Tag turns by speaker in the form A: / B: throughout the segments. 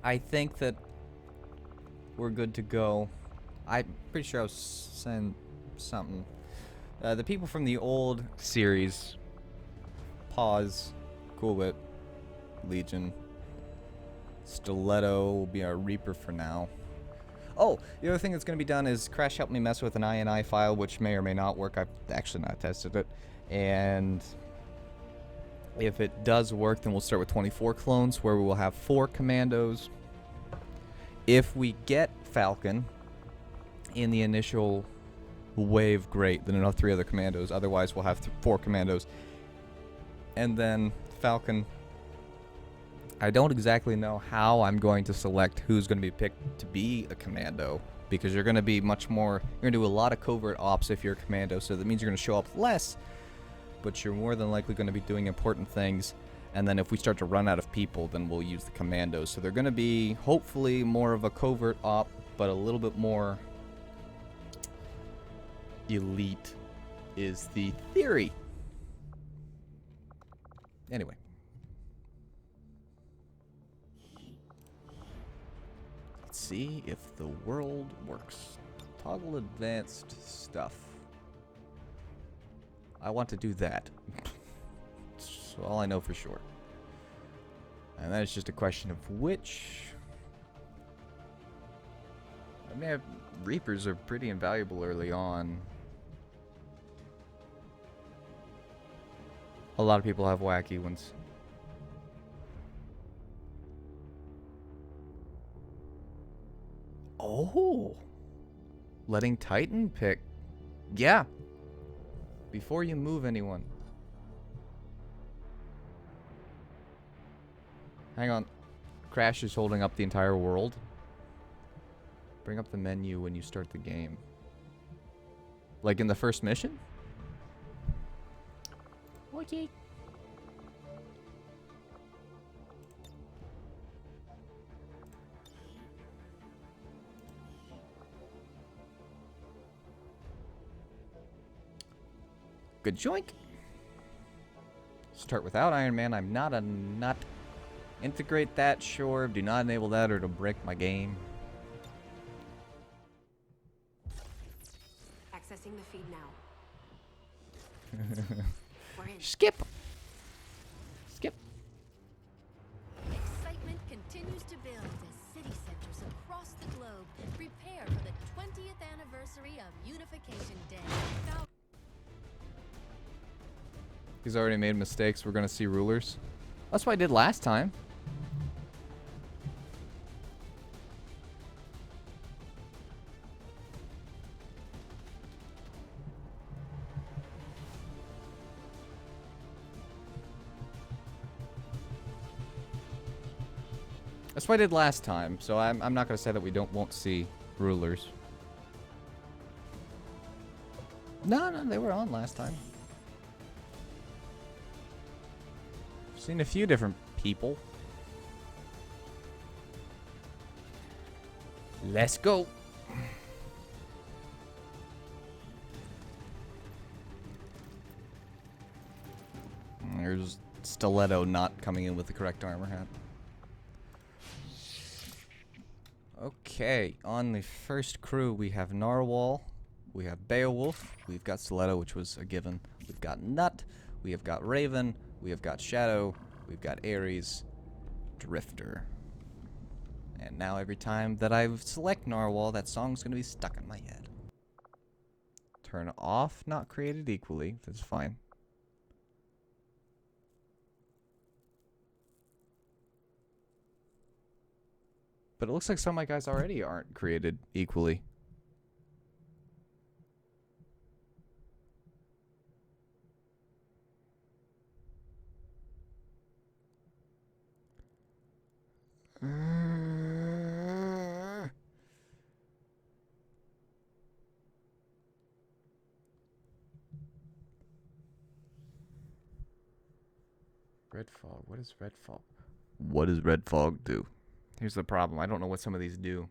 A: I think that we're good to go. I'm pretty sure I was saying something. The people from the old series, Pause, Cool It, Legion, Stiletto will be our Reaper for now. Oh, the other thing that's going to be done is Crash helped me mess with an INI file, which may or may not work. I've actually not tested it. And if it does work, then we'll start with 24 clones, where we will have 4 commandos. If we get Falcon in the initial wave, great. Then another 3 other commandos. Otherwise, we'll have 4 commandos. And then Falcon. I don't exactly know how I'm going to select who's going to be picked to be a commando, because you're going to be much more, you're going to do a lot of covert ops if you're a commando, so that means you're going to show up less, but you're more than likely going to be doing important things. And then if we start to run out of people, then we'll use the commandos. So they're going to be hopefully more of a covert op, but a little bit more elite is the theory. Anyway. See if the world works. Toggle advanced stuff. I want to do that. That's all I know for sure. And then it's just a question of which. I mean, Reapers are pretty invaluable early on. A lot of people have wacky ones. Oh, letting Titan pick. Yeah. Before you move anyone. Hang on. Crash is holding up the entire world. Bring up the menu when you start the game. Like in the first mission? Okay. Good joink. Start without Iron Man. I'm not a nut. Integrate that, sure. Do not enable that or it'll break my game.
B: Accessing the feed now. We're in.
A: Skip. Skip.
B: Excitement continues to build as city centers across the globe prepare for the 20th anniversary of Unification Day.
A: He's already made mistakes. We're gonna see rulers. That's what I did last time. That's what I did last time, so I'm not gonna say that we won't see rulers. No, they were on last time. I've seen a few different people. Let's go. There's Stiletto not coming in with the correct armor hat. Okay, on the first crew we have Narwhal, we have Beowulf, we've got Stiletto, which was a given, we've got Nut, we have got Raven, we have got Shadow, we've got Ares, Drifter. And now every time that I select Narwhal, that song's gonna be stuck in my head. Turn off not created equally, that's fine. But it looks like some of my guys already aren't created equally. Red fog. What is red fog? What does red fog do? Here's the problem. I don't know what some of these do.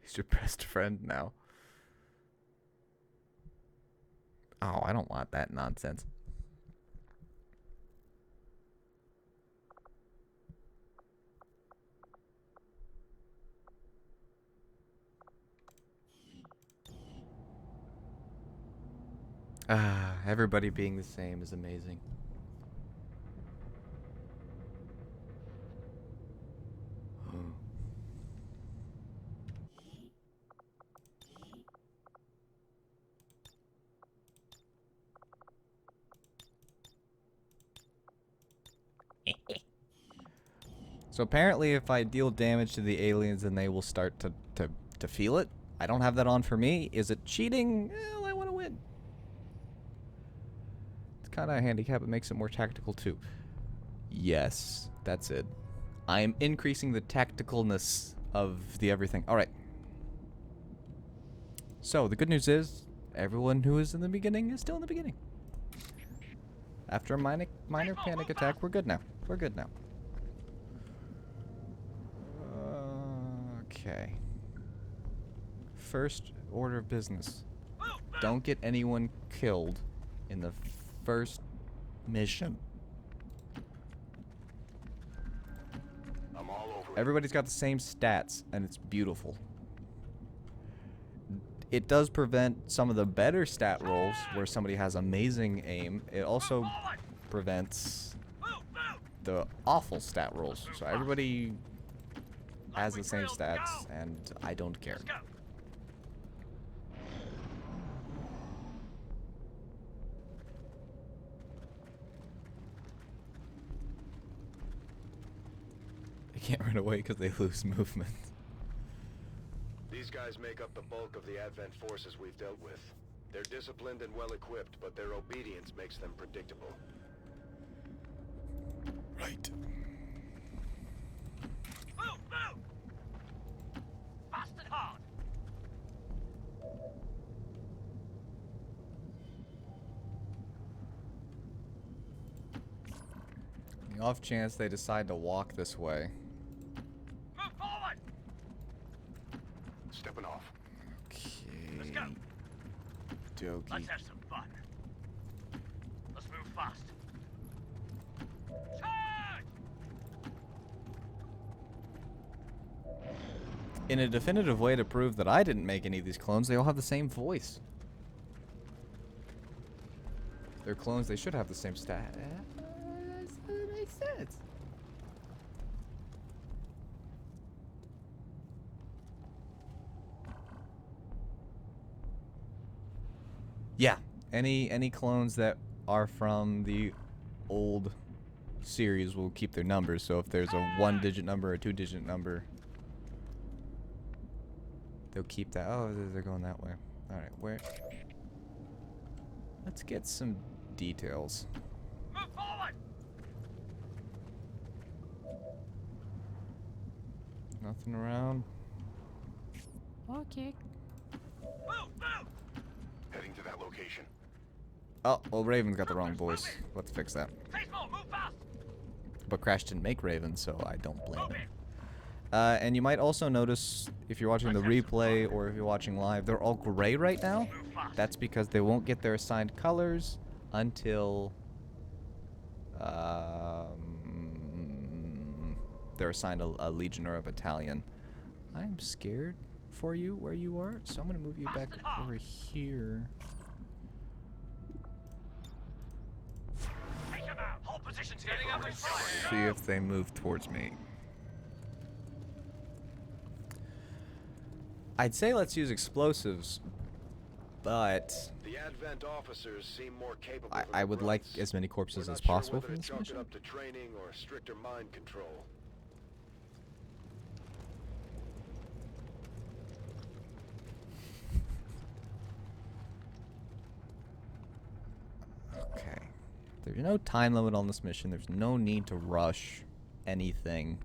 A: He's your best friend now. Oh, I don't want that nonsense. Ah, everybody being the same is amazing. So apparently if I deal damage to the aliens, then they will start to feel it. I don't have that on for me. Is it cheating? Well, I want to win. It's kind of a handicap. It makes it more tactical too. Yes, that's it. I am increasing the tacticalness of the everything. All right. So the good news is everyone who is in the beginning is still in the beginning. After a minor panic attack, we're good now. We're good now. Okay. First order of business. Don't get anyone killed in the first mission.
C: I'm all over it.
A: Everybody's got the same stats, and it's beautiful. It does prevent some of the better stat rolls where somebody has amazing aim. It also prevents the awful stat rolls. So everybody has the same stats, and I don't care. They can't run away because they lose movement.
C: These guys make up the bulk of the Advent forces we've dealt with. They're disciplined and well-equipped, but their obedience makes them predictable.
A: Right.
D: Move, move! Fast and hard!
A: The off chance they decide to walk this way.
D: Move forward!
C: Stepping off.
A: Okay.
D: Let's go.
A: Dokey.
D: Let's have some fun. Let's move fast. Charge!
A: In a definitive way to prove that I didn't make any of these clones, they all have the same voice. They're clones, they should have the same stat. That makes sense. Yeah, any clones that are from the old series will keep their numbers. So if there's a 1-digit number or a 2-digit number, they'll keep that. Oh, they're going that way. All right, where? Let's get some details.
D: Move forward!
A: Nothing around. Okay.
D: Move, move!
C: Heading to that location.
A: Oh, well, Raven's got the wrong voice. Let's fix that.
D: Face more, move fast!
A: But Crash didn't make Raven, so I don't blame
D: Move
A: him.
D: it!
A: And you might also notice, if you're watching the replay or if you're watching live, they're all gray right now.
D: Move fast!
A: That's because they won't get their assigned colors until they're assigned a legion or a battalion. I'm scared for you where you are, so I'm going to move you back over here.
D: Take him out! Hold positions here! Getting up in
A: See if they move towards me. I'd say let's use explosives, but
C: The Advent officers seem more capable.
A: I would like as many corpses as possible for this
C: Chalk it
A: mission.
C: up to training or stricter mind control.
A: Okay. There's no time limit on this mission. There's no need to rush anything.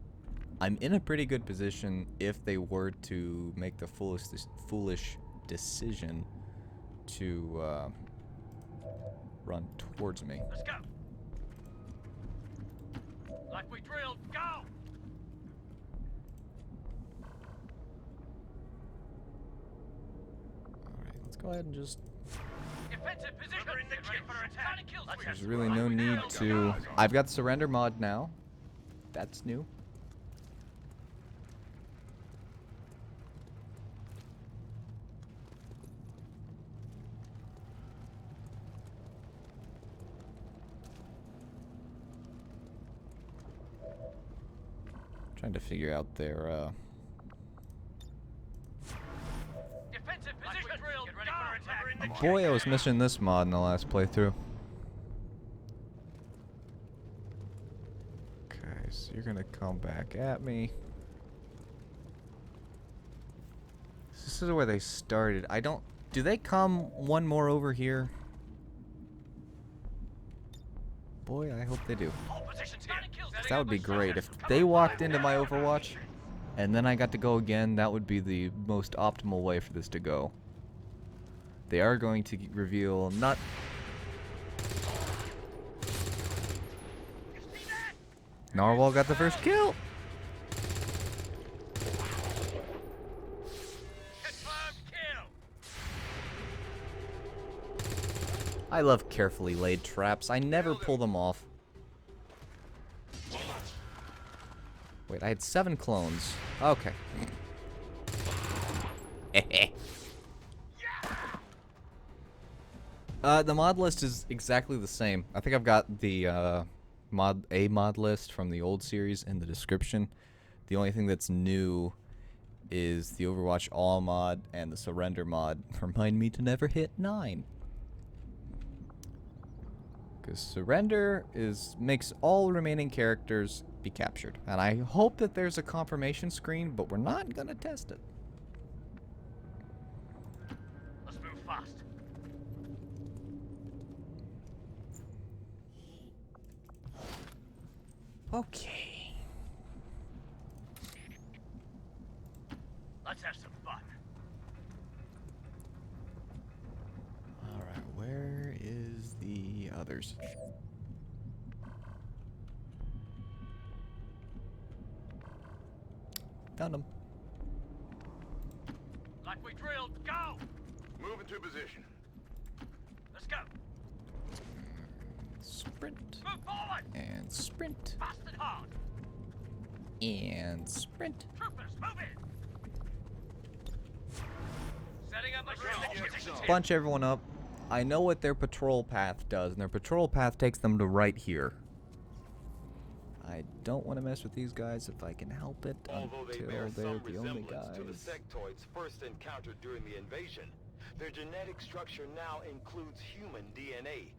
A: I'm in a pretty good position if they were to make the foolish decision to run towards me.
D: Let's go! Like we drilled, go!
A: go ahead and just...
D: Defensive position. In the kill for attack.
A: There's really no need to... I've got surrender mod now. That's new. Trying to figure out their
D: Defensive position. Get ready for attack.
A: boy, I was missing this mod in the last playthrough. Okay, so you're gonna come back at me. This is where they started. I don't... Do they come one more over here? Boy, I hope they do.
D: All positions here.
A: 'Cause that would be great. If they walked into my Overwatch, and then I got to go again, that would be the most optimal way for this to go. They are going to reveal not... Narwhal got the first kill!
D: Confirmed kill.
A: I love carefully laid traps. I never pull them off. Wait, I had 7 clones. Okay. The mod list is exactly the same. I think I've got the mod list from the old series in the description. The only thing that's new is the Overwatch All mod and the Surrender mod. Remind me to never hit 9. Because Surrender makes all remaining characters be captured. And I hope that there's a confirmation screen, but we're not going to test it.
D: Let's move fast.
A: Okay.
D: Let's have some fun.
A: Alright, where is the others? Found them.
D: Like we drilled. Go.
C: Move into position.
D: Let's go.
A: Sprint.
D: Move forward.
A: And sprint.
D: Fast and hard.
A: And sprint.
D: Troopers, move in. Setting up a drill. Positions here.
A: Bunch everyone up. I know what their patrol path does, and their patrol path takes them to right here. I don't want to mess with these guys if I can help it
C: Although they
A: until
C: bear
A: they're
C: some
A: the only
C: resemblance to the
A: guys.
C: sectoids first encountered during the invasion, their genetic structure now includes human DNA.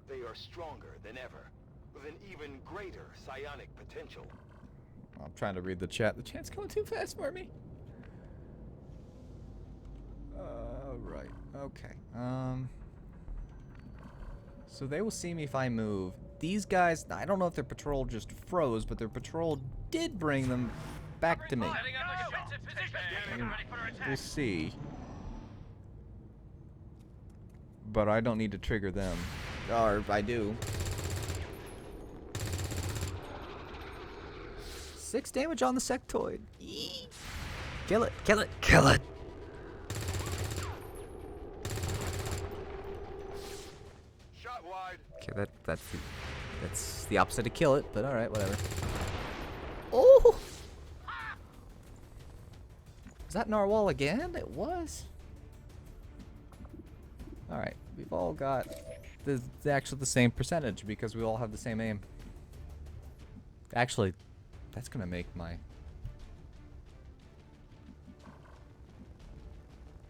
C: They are stronger than ever, with an even greater psionic potential.
A: I'm trying to read the chat. The chat's going too fast for me. Right. Okay. So they will see me if I move. These guys, I don't know if their patrol just froze, but their patrol did bring them back to me.
D: Setting up a defensive position. Get ready for attack.
A: We'll see. But I don't need to trigger them. Or I do. 6 damage on the sectoid. Eee. Kill it, kill it, kill it!
C: Shot wide.
A: Okay, that's the opposite of kill it, but alright, whatever. Oh! Is that Narwhal again? It was. Alright, we've all got actually the same percentage because we all have the same aim. Actually, that's gonna make my...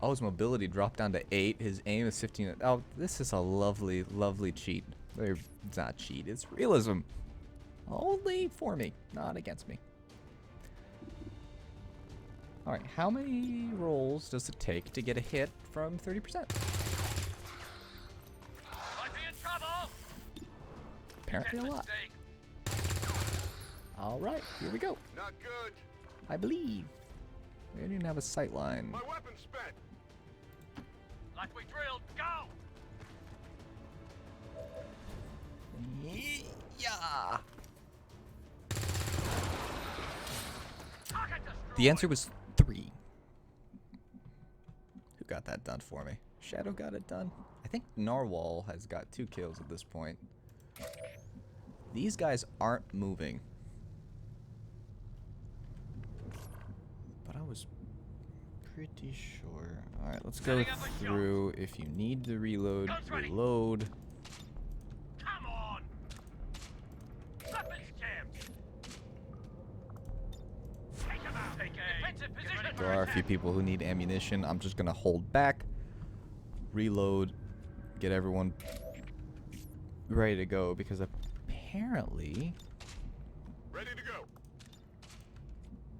A: Oh, his mobility dropped down to 8. His aim is 15. Oh, this is a lovely, lovely cheat. It's not cheat, it's realism. Only for me, not against me. Alright, how many rolls does it take to get a hit from 30%?
D: Might be in trouble.
A: Apparently a lot. Alright, here we go.
C: Not good.
A: I believe. We didn't even have a sight line.
C: My weapon's spent.
D: Like we drilled. Go.
A: Yeah.
D: Target destroyed.
A: The answer was 3. Who got that done for me. Shadow got it done. I think Narwhal has got 2 kills at this point. These guys aren't moving. But I was pretty sure. Alright, let's go through. If you need to reload, reload.
D: Come on! Weapons jammed! Take him out! Take a defensive position!
A: There are a few people who need ammunition. I'm just gonna hold back, reload, get everyone ready to go because apparently.
C: Ready to go.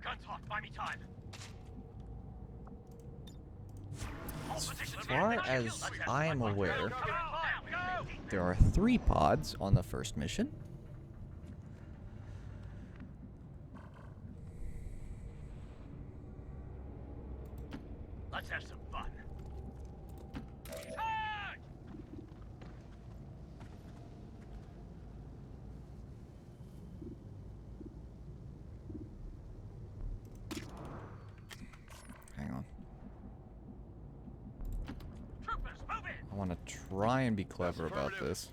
D: Guns hot, buy me time.
A: As far as I am aware,
D: Go!
A: there are 3 pods on the first mission.
D: Let's have some fun. Charge!
A: Hang on.
D: Troopers, move in!
A: I want to try and be clever about this.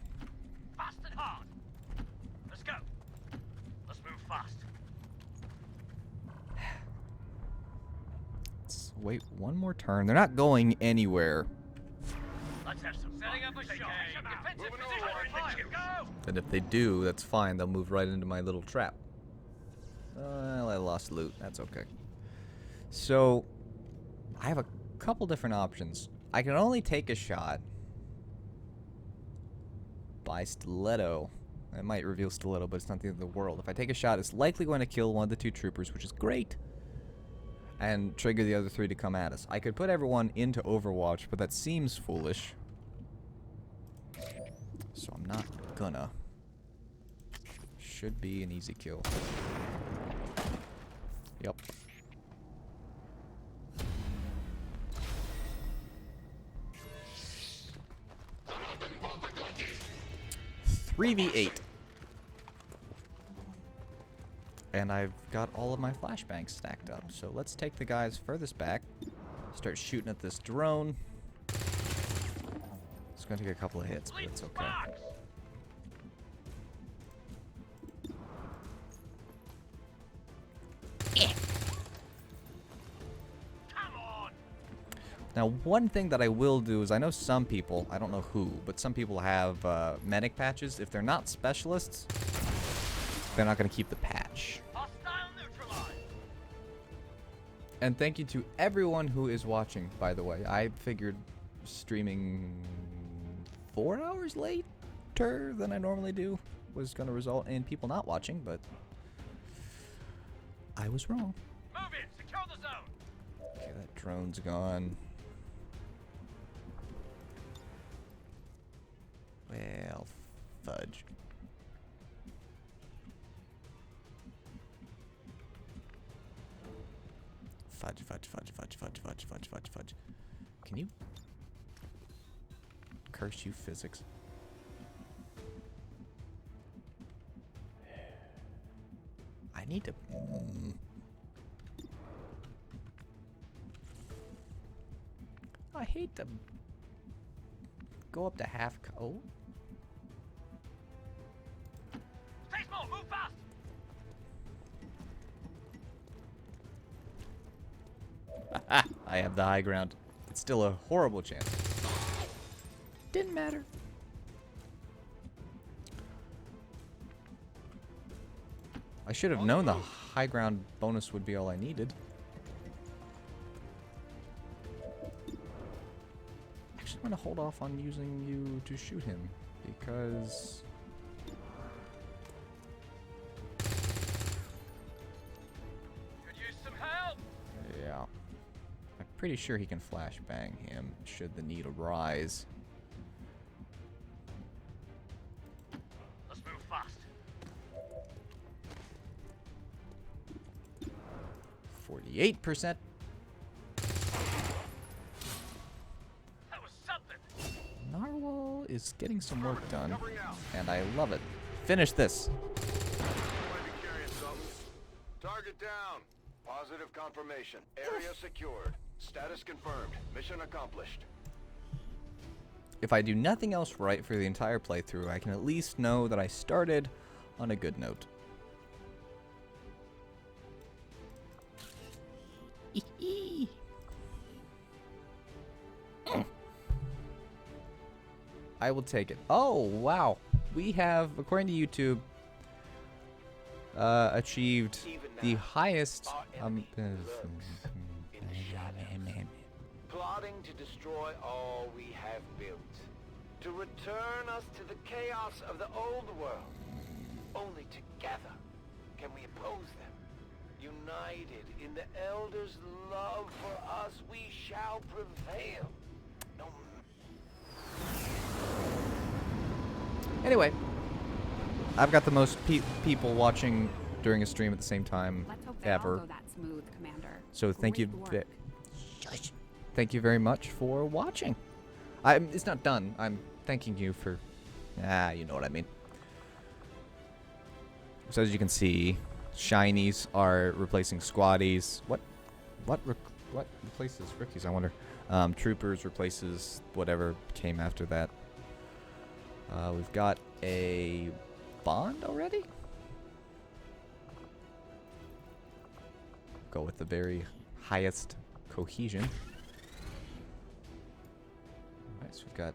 D: Fast and hard. Let's go. Let's move fast.
A: Let's wait one more turn. They're not going anywhere.
D: Let's have some setting up a shot. Defensive position. Go!
A: And if they do, that's fine. They'll move right into my little trap. Well, I lost loot. That's okay. So, I have a couple different options. I can only take a shot by Stiletto. I might reveal Stiletto, but it's not the end of the world. If I take a shot, it's likely going to kill one of the 2 troopers, which is great, and trigger the other 3 to come at us. I could put everyone into Overwatch, but that seems foolish. So I'm not gonna. Should be an easy kill. Yep. 3v8. And I've got all of my flashbangs stacked up. So let's take the guys furthest back. Start shooting at this drone. It's going to take a couple of hits, but it's okay. Now, one thing that I will do is I know some people, I don't know who, but some people have medic patches. If they're not specialists, they're not going to keep the patch. And thank you to everyone who is watching, by the way. I figured streaming 4 hours later than I normally do was going to result in people not watching, but I was wrong.
D: Move in, secure the zone.
A: Okay, that drone's gone. Well, fudge. Fudge, fudge, fudge, fudge, fudge, fudge, fudge, fudge, fudge. Can you? Curse you, physics. I need to... I hate to go up to half... Oh?
D: Stay small, move fast.
A: I have the high ground. It's still a horrible chance. Didn't matter. I should have known the high ground bonus would be all I needed. Actually, I'm going to hold off on using you to shoot him because...
D: Could use some help.
A: Yeah. I'm pretty sure he can flashbang him should the need arise.
D: Let's move fast.
A: 48%.
D: That was something.
A: Narwhal is getting some work done, and I love it. Finish this.
C: Might be carrying something. Target down. Positive confirmation. Area secured. Status confirmed. Mission accomplished.
A: If I do nothing else right for the entire playthrough, I can at least know that I started on a good note. I will take it. Oh, wow. We have, according to YouTube, achieved the highest...
C: plotting to destroy all we have built, to return us to the chaos of the old world. Only together can we oppose them. United in the Elders' love for us, we shall prevail. No.
A: Anyway, I've got the most people watching during a stream at the same time
E: Let's hope they all
A: ever.
E: go that smooth, Commander.
A: So thank you.
E: Great work.
A: Thank you very much for watching. It's not done. I'm thanking you for... you know what I mean. So as you can see, shinies are replacing squaddies. What replaces rookies, I wonder? Troopers replaces whatever came after that. We've got a bond already? Go with the very highest cohesion. Alright, so we've got...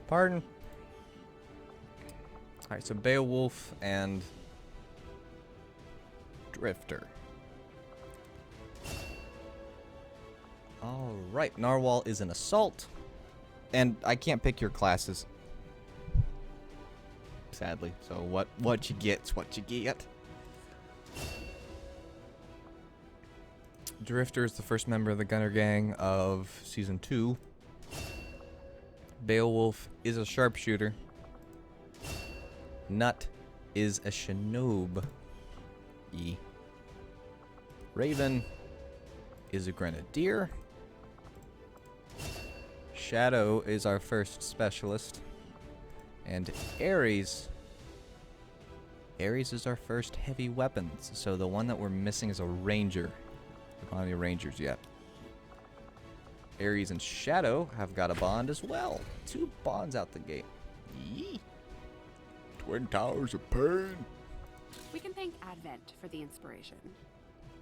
A: Pardon. Alright, so Beowulf and Drifter. Alright, Narwhal is an assault. And I can't pick your classes. Sadly. So what you get's what you get. Drifter is the first member of the Gunner Gang of Season 2. Beowulf is a sharpshooter. Nut is a shinobi. Raven is a grenadier. Shadow is our first specialist. And Ares is our first heavy weapons. So the one that we're missing is a ranger. We don't have any rangers yet. Ares and Shadow have got a bond as well. 2 bonds out the gate. Yee. Twin Towers of Pain.
E: We can thank Advent for the inspiration.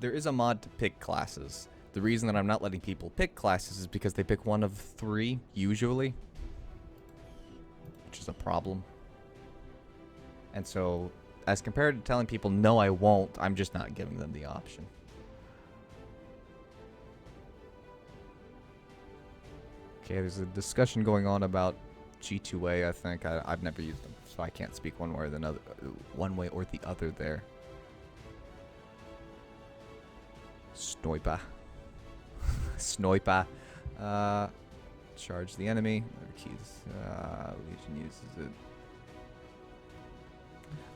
A: There is a mod to pick classes. The reason that I'm not letting people pick classes is because they pick one of 3, usually. Which is a problem. And so, as compared to telling people, no, I won't, I'm just not giving them the option. Okay, there's a discussion going on about G2A, I think. I've never used them, so I can't speak one way or the other there. Sniper. Sniper. Charge the enemy. Keys. Legion uses it.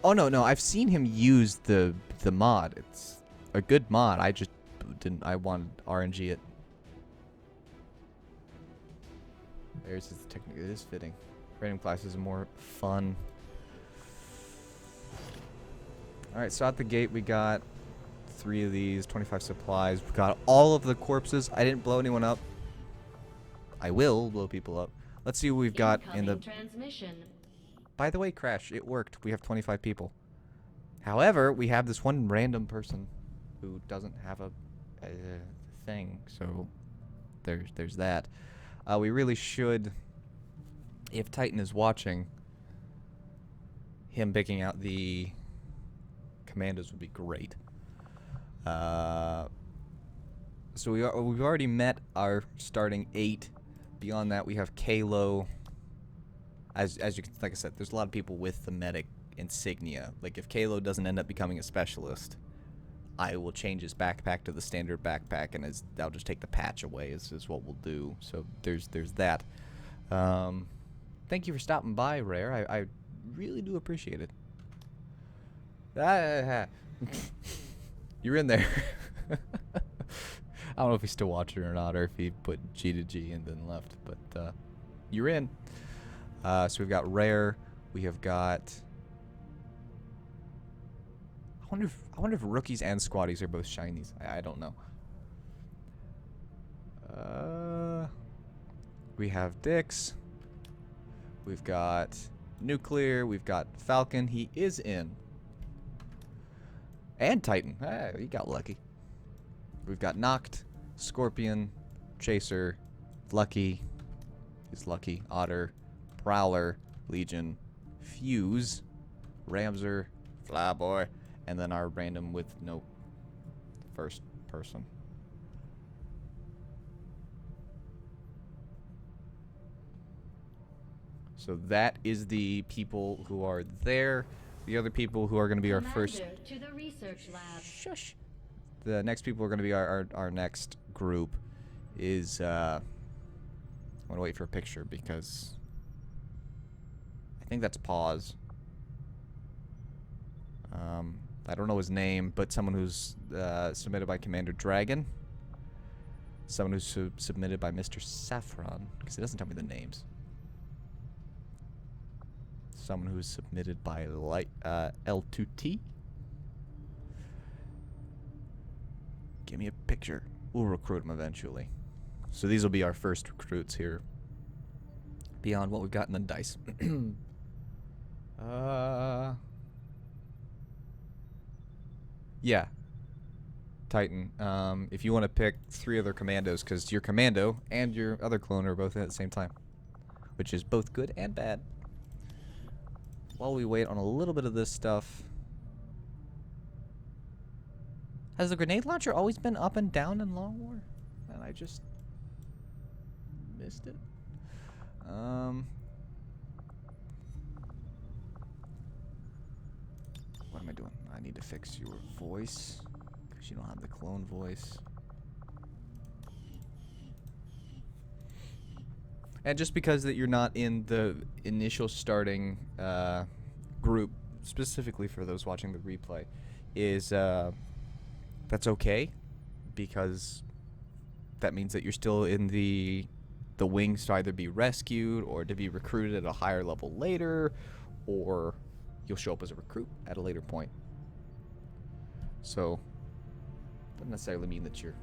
A: Oh no, I've seen him use the mod. It's a good mod. I just didn't. I wanted RNG it. There's the technique. It is fitting. Random classes are more fun. All right, so out the gate we got 3 of these, 25 supplies. We've got all of the corpses. I didn't blow anyone up. I will blow people up. Let's see what we've got in the...
B: Transmission.
A: By the way, Crash, it worked. We have 25 people. However, we have this one random person who doesn't have a thing, so there's that. We really should, if Titan is watching, him picking out the commandos would be great. So we've already met our starting 8. Beyond that, we have Kalo. As you can, like I said, there's a lot of people with the medic insignia. Like if Kalo doesn't end up becoming a specialist, I will change his backpack to the standard backpack, and I'll just take the patch away. Is what we'll do. So there's that. Thank you for stopping by, Rare. I really do appreciate it. You're in there. I don't know if he's still watching or not, or if he put G to G and then left, but you're in. So we've got rare. We have got. I wonder if rookies and squaddies are both shinies. I don't know. We have Dix. We've got Nuclear. We've got Falcon. He is in. And Titan. Ah, he got lucky. We've got Noct, Scorpion, Chaser, Lucky. He's lucky. Otter, Prowler, Legion, Fuse, Ramser, Flyboy, and then our random with no first person. So that is the people who are there. The other people who are going to be our first.
B: To the research lab.
A: Shush. The next people who are going to be our next group is. I'm going to wait for a picture because I think that's Pause. I don't know his name, but someone who's submitted by Commander Dragon. Someone who's submitted by Mr. Saffron, because it doesn't tell me the names. Someone who's submitted by L2T. Give me a picture. We'll recruit them eventually. So these will be our first recruits here. Beyond what we've got in the dice. Yeah. Titan. If you want to pick 3 other commandos, because your commando and your other clone are both in at the same time. Which is both good and bad. While we wait on a little bit of this stuff. Has the grenade launcher always been up and down in Long War? And I just missed it. What am I doing? I need to fix your voice because you don't have the clone voice. And just because that you're not in the initial starting group, specifically for those watching the replay, is that's okay, because that means that you're still in the wings to either be rescued or to be recruited at a higher level later, or you'll show up as a recruit at a later point. So, doesn't necessarily mean that you're...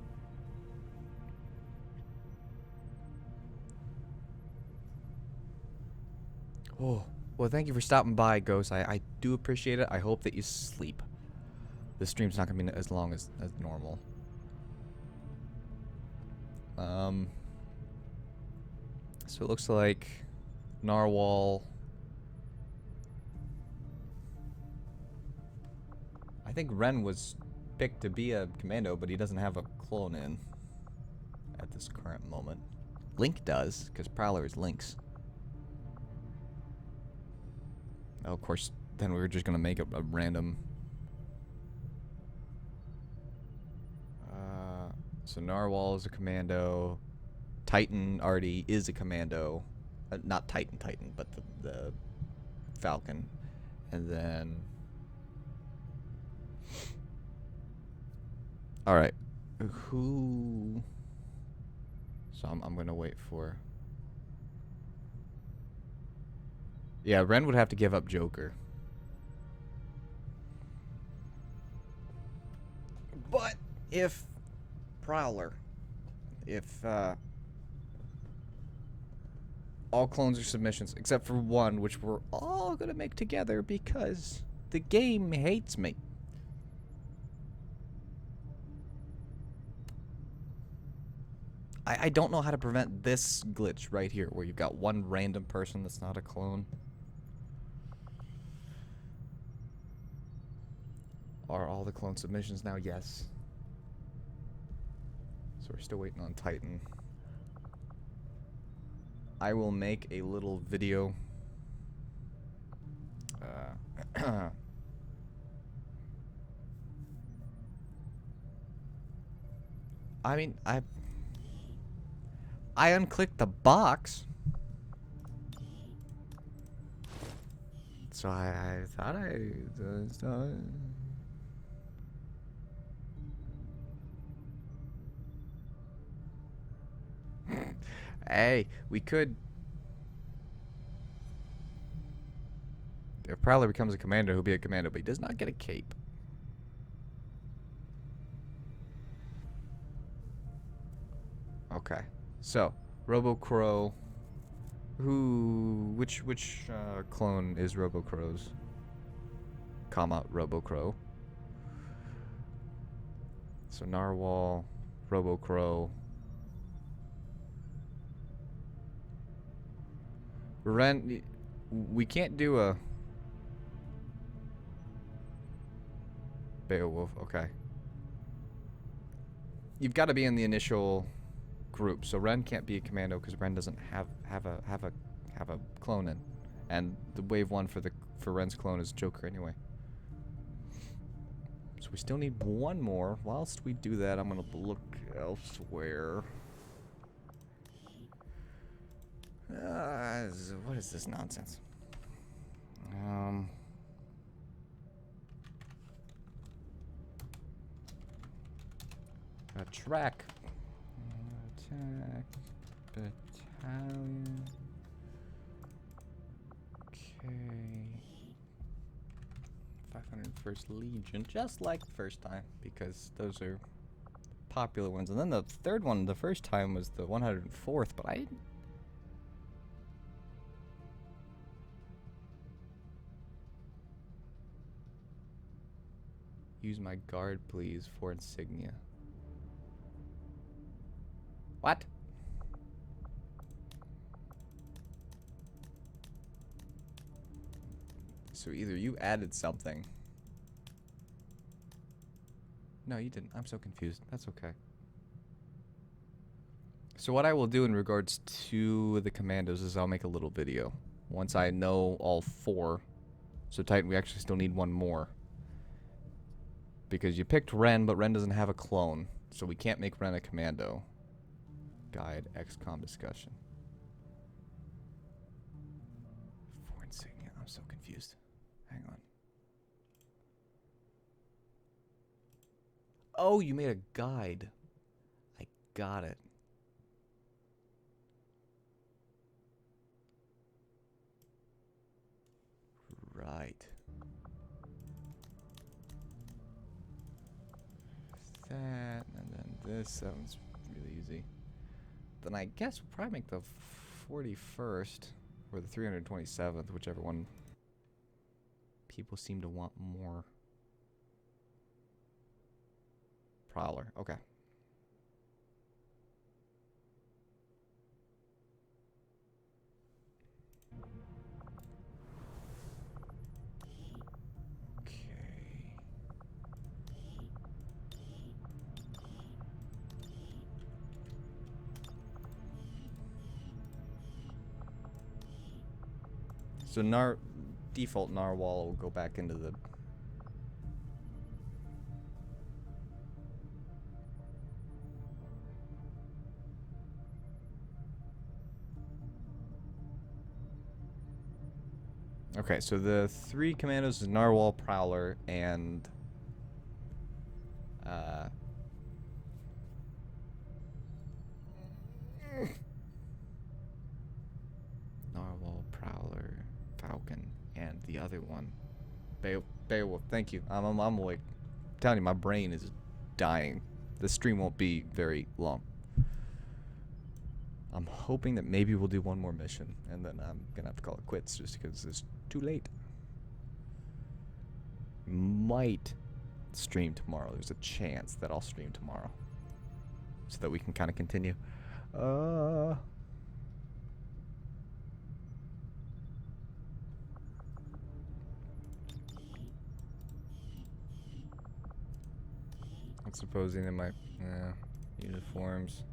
A: Oh, well, thank you for stopping by, Ghost. I do appreciate it. I hope that you sleep. This stream's not going to be as long as normal. So it looks like Narwhal... I think Ren was picked to be a commando, but he doesn't have a clone in at this current moment. Link does, because Prowler is Link's. Oh, of course, then we were just going to make a random... So Narwhal is a commando. Titan already is a commando. Not Titan, but the Falcon. And then... Alright. Who... So I'm going to wait for... Yeah, Ren would have to give up Joker. But if Prowler, if all clones are submissions, except for one, which we're all going to make together because the game hates me. I don't know how to prevent this glitch right here, where you've got one random person that's not a clone. Are all the clone submissions now? Yes. So we're still waiting on Titan. I will make a little video. I mean, I unclicked the box. So I thought Hey, we could... If Prowler becomes a commander, he'll be a commando, but he does not get a cape. Okay. So, Robo Crow. Which clone is Robo Crow's? Comma, Robo Crow. So Narwhal, Robo Crow. Ren, we can't do a Beowulf. Okay. You've got to be in the initial group, so Ren can't be a commando because Ren doesn't have a clone in, and the wave 1 for Ren's clone is Joker anyway. So we still need one more. Whilst we do that, I'm gonna look elsewhere. What is this nonsense? A track. Attack battalion. Okay. 501st Legion, just like the first time, because those are popular ones. And then the third one, the first time, was the 104th, but I didn't. Use my guard, please, for insignia. What? So either you added something. No, you didn't. I'm so confused. That's okay. So what I will do in regards to the commandos is I'll make a little video. Once I know all 4. So Titan, we actually still need one more. Because you picked Ren, but Ren doesn't have a clone. So we can't make Ren a commando. Guide, XCOM discussion. 4 insignia. I'm so confused. Hang on. Oh, you made a guide. I got it. Right. That, and then this. That one's really easy. Then I guess we'll probably make the 41st or the 327th, whichever one people seem to want more. Prowler. Okay. So default Narwhal will go back into the... Okay, so the 3 commandos is Narwhal, Prowler, and... Narwhal, Prowler, Falcon, and the other one. Beowulf, thank you. I'm awake. I'm telling you, my brain is dying. The stream won't be very long. I'm hoping that maybe we'll do one more mission, and then I'm gonna have to call it quits just because it's too late. Might stream tomorrow. There's a chance that I'll stream tomorrow, so that we can kind of continue. I'm supposing that my uniforms.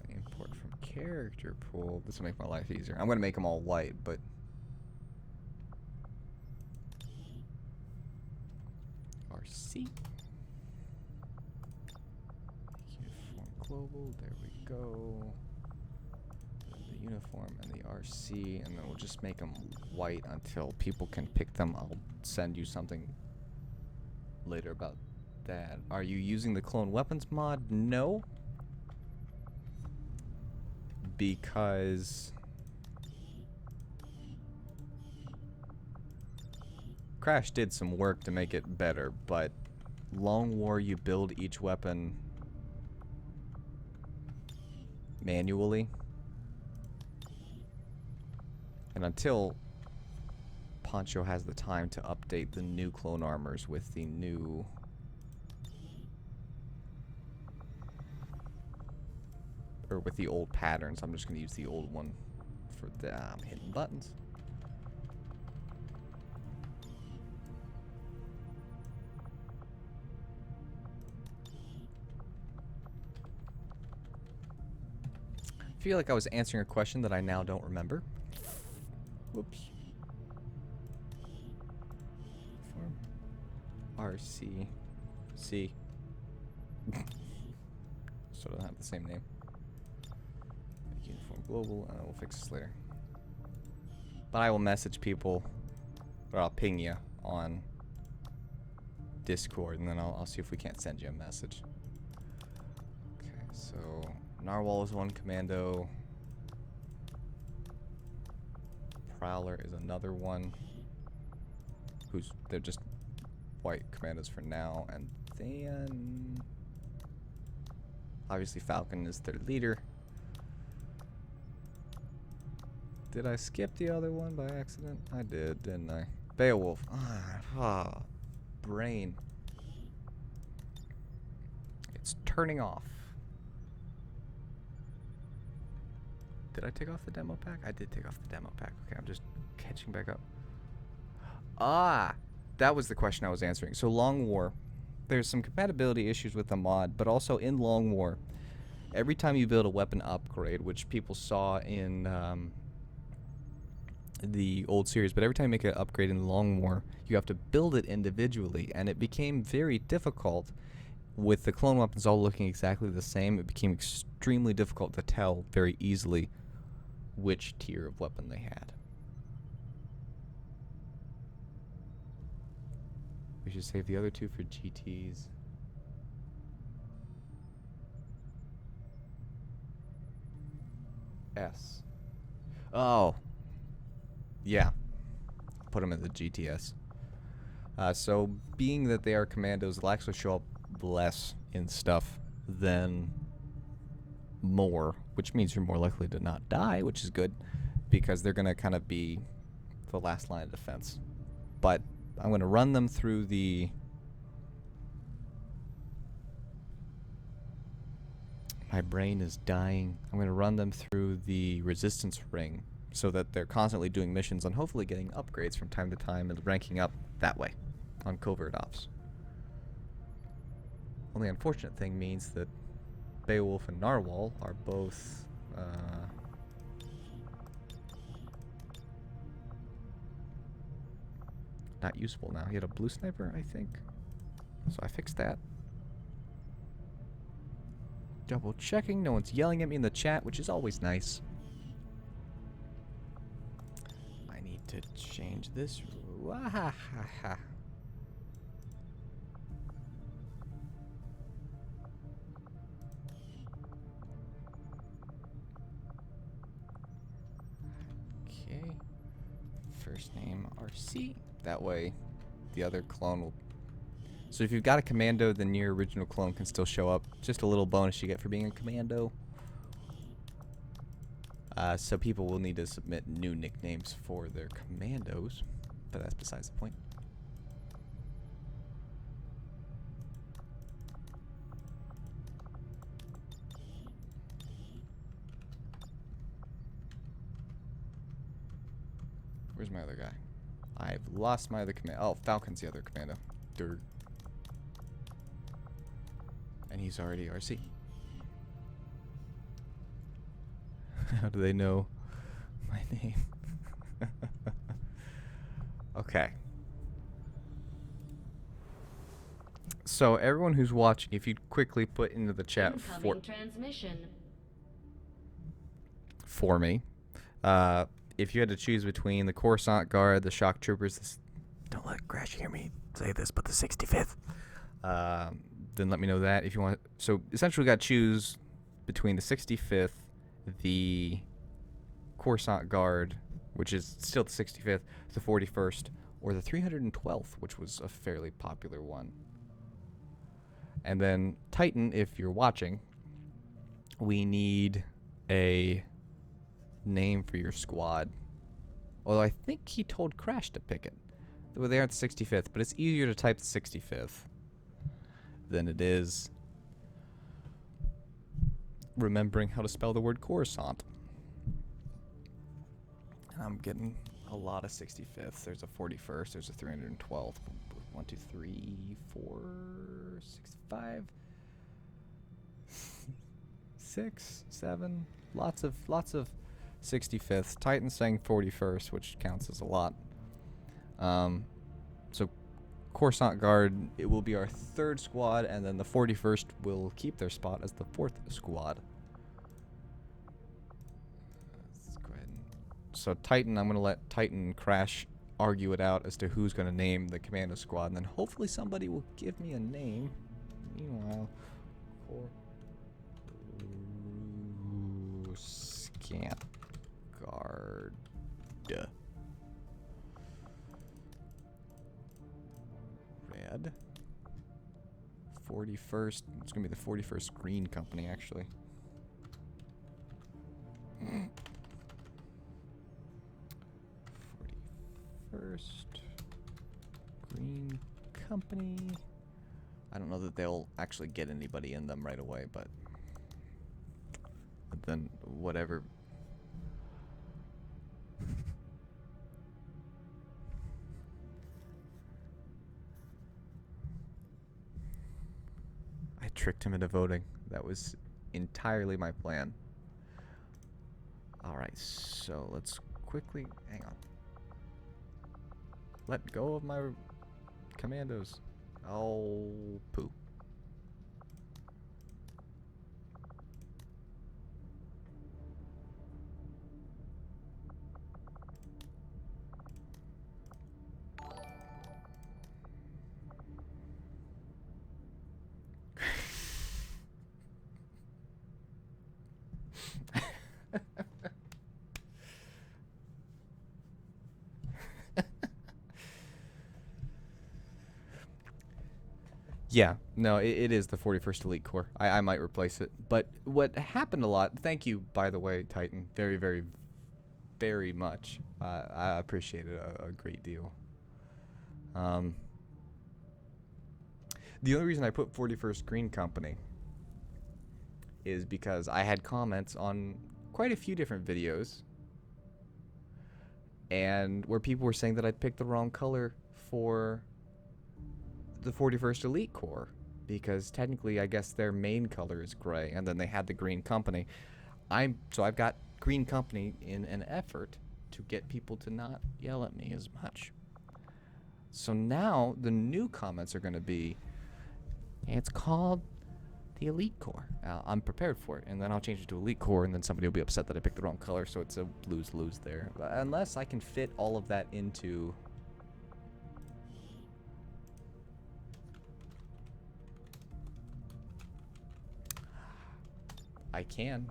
A: Import from character pool. This will make my life easier. I'm gonna make them all white, but RC uniform global. There we go. The uniform and the RC, and then we'll just make them white until people can pick them. I'll send you something later about that. Are you using the clone weapons mod? No. Because Crash did some work to make it better, but Long War, you build each weapon manually. And until Poncho has the time to update the new clone armors with the new or with the old patterns, I'm just going to use the old one for the I'm hitting buttons. I feel like I was answering a question that I now don't remember. Whoops. Form RC C. So don't have the same name. Uniform Global, and we'll fix this later. But I will message people, or I'll ping you on Discord, and then I'll see if we can't send you a message. Okay, so Narwhal is one commando. Prowler is another one. They're just white commandos for now, and then obviously Falcon is their leader. Did I skip the other one by accident? I did, didn't I? Beowulf. Brain. It's turning off. Did I take off the demo pack? I did take off the demo pack. Okay, I'm just catching back up. That was the question I was answering. So Long War, there's some compatibility issues with the mod, but also in Long War, every time you build a weapon upgrade, which people saw in the old series, but every time you make an upgrade in Long War, you have to build it individually, and it became very difficult with the clone weapons all looking exactly the same. It became extremely difficult to tell very easily which tier of weapon they had. We should save the other two for GTs. S. Oh. Yeah. Put them in the GTS. So, being that they are commandos, they'll actually show up less in stuff than more, which means you're more likely to not die, which is good, because they're going to kind of be the last line of defense. But I'm going to run them through the... My brain is dying. I'm going to run them through the resistance ring so that they're constantly doing missions and hopefully getting upgrades from time to time and ranking up that way on covert ops. Only unfortunate thing means that Beowulf and Narwhal are both not useful now. He had a blue sniper, I think. So I fixed that. Double checking, no one's yelling at me in the chat, which is always nice. I need to change this. Wahahaha. Okay. First name RC. That way the other clone will... So if you've got a commando, then your original clone can still show up. Just a little bonus you get for being a commando. So people will need to submit new nicknames for their commandos, but that's besides the point. Where's my other guy? I've lost my other commando. Oh, Falcon's the other commando. Durr. And he's already RC. How do they know my name? Okay. So everyone who's watching, if you'd quickly put into the chat for me, if you had to choose between the Coruscant Guard, the Shock Troopers, don't let Crash hear me say this, but the 65th, then let me know that if you want. So essentially we got to choose between the 65th, the Coruscant Guard, which is still the 65th, the 41st, or the 312th, which was a fairly popular one. And then Titan, if you're watching, we need a name for your squad. Although I think he told Crash to pick it. Well, they aren't the 65th, but it's easier to type the 65th than it is remembering how to spell the word Coruscant. And I'm getting a lot of 65th. There's a 41st. There's a 312th. 1, 2, 3, 4, 6, 5, 6, 7. Lots of 65th. Titan's saying 41st, which counts as a lot. So Coruscant Guard, it will be our 3rd squad, and then the 41st will keep their spot as the 4th squad. Let's go ahead and so Titan, I'm going to let Titan and Crash argue it out as to who's going to name the commando squad, and then hopefully somebody will give me a name. Meanwhile, Coruscant Guard. Red. 41st. It's going to be the 41st Green Company, actually. First Green Company. I don't know that they'll actually get anybody in them right away, but then whatever. I tricked him into voting. That was entirely my plan. Alright, so let's quickly hang on. Let go of my commandos. Oh, poo. Yeah, no, it is the 41st Elite Corps. I might replace it. But what happened a lot, thank you, by the way, Titan, very, very, very much. I appreciate it a great deal. The only reason I put 41st Green Company is because I had comments on quite a few different videos, and where people were saying that I'd picked the wrong color for the 41st Elite Corps, because technically I guess their main color is gray, and then they had the Green Company. So I've got Green Company in an effort to get people to not yell at me as much. So now the new comments are going to be, it's called the Elite Corps. I'm prepared for it, and then I'll change it to Elite Corps, and then somebody will be upset that I picked the wrong color, so it's a lose-lose there. Unless I can fit all of that into I can.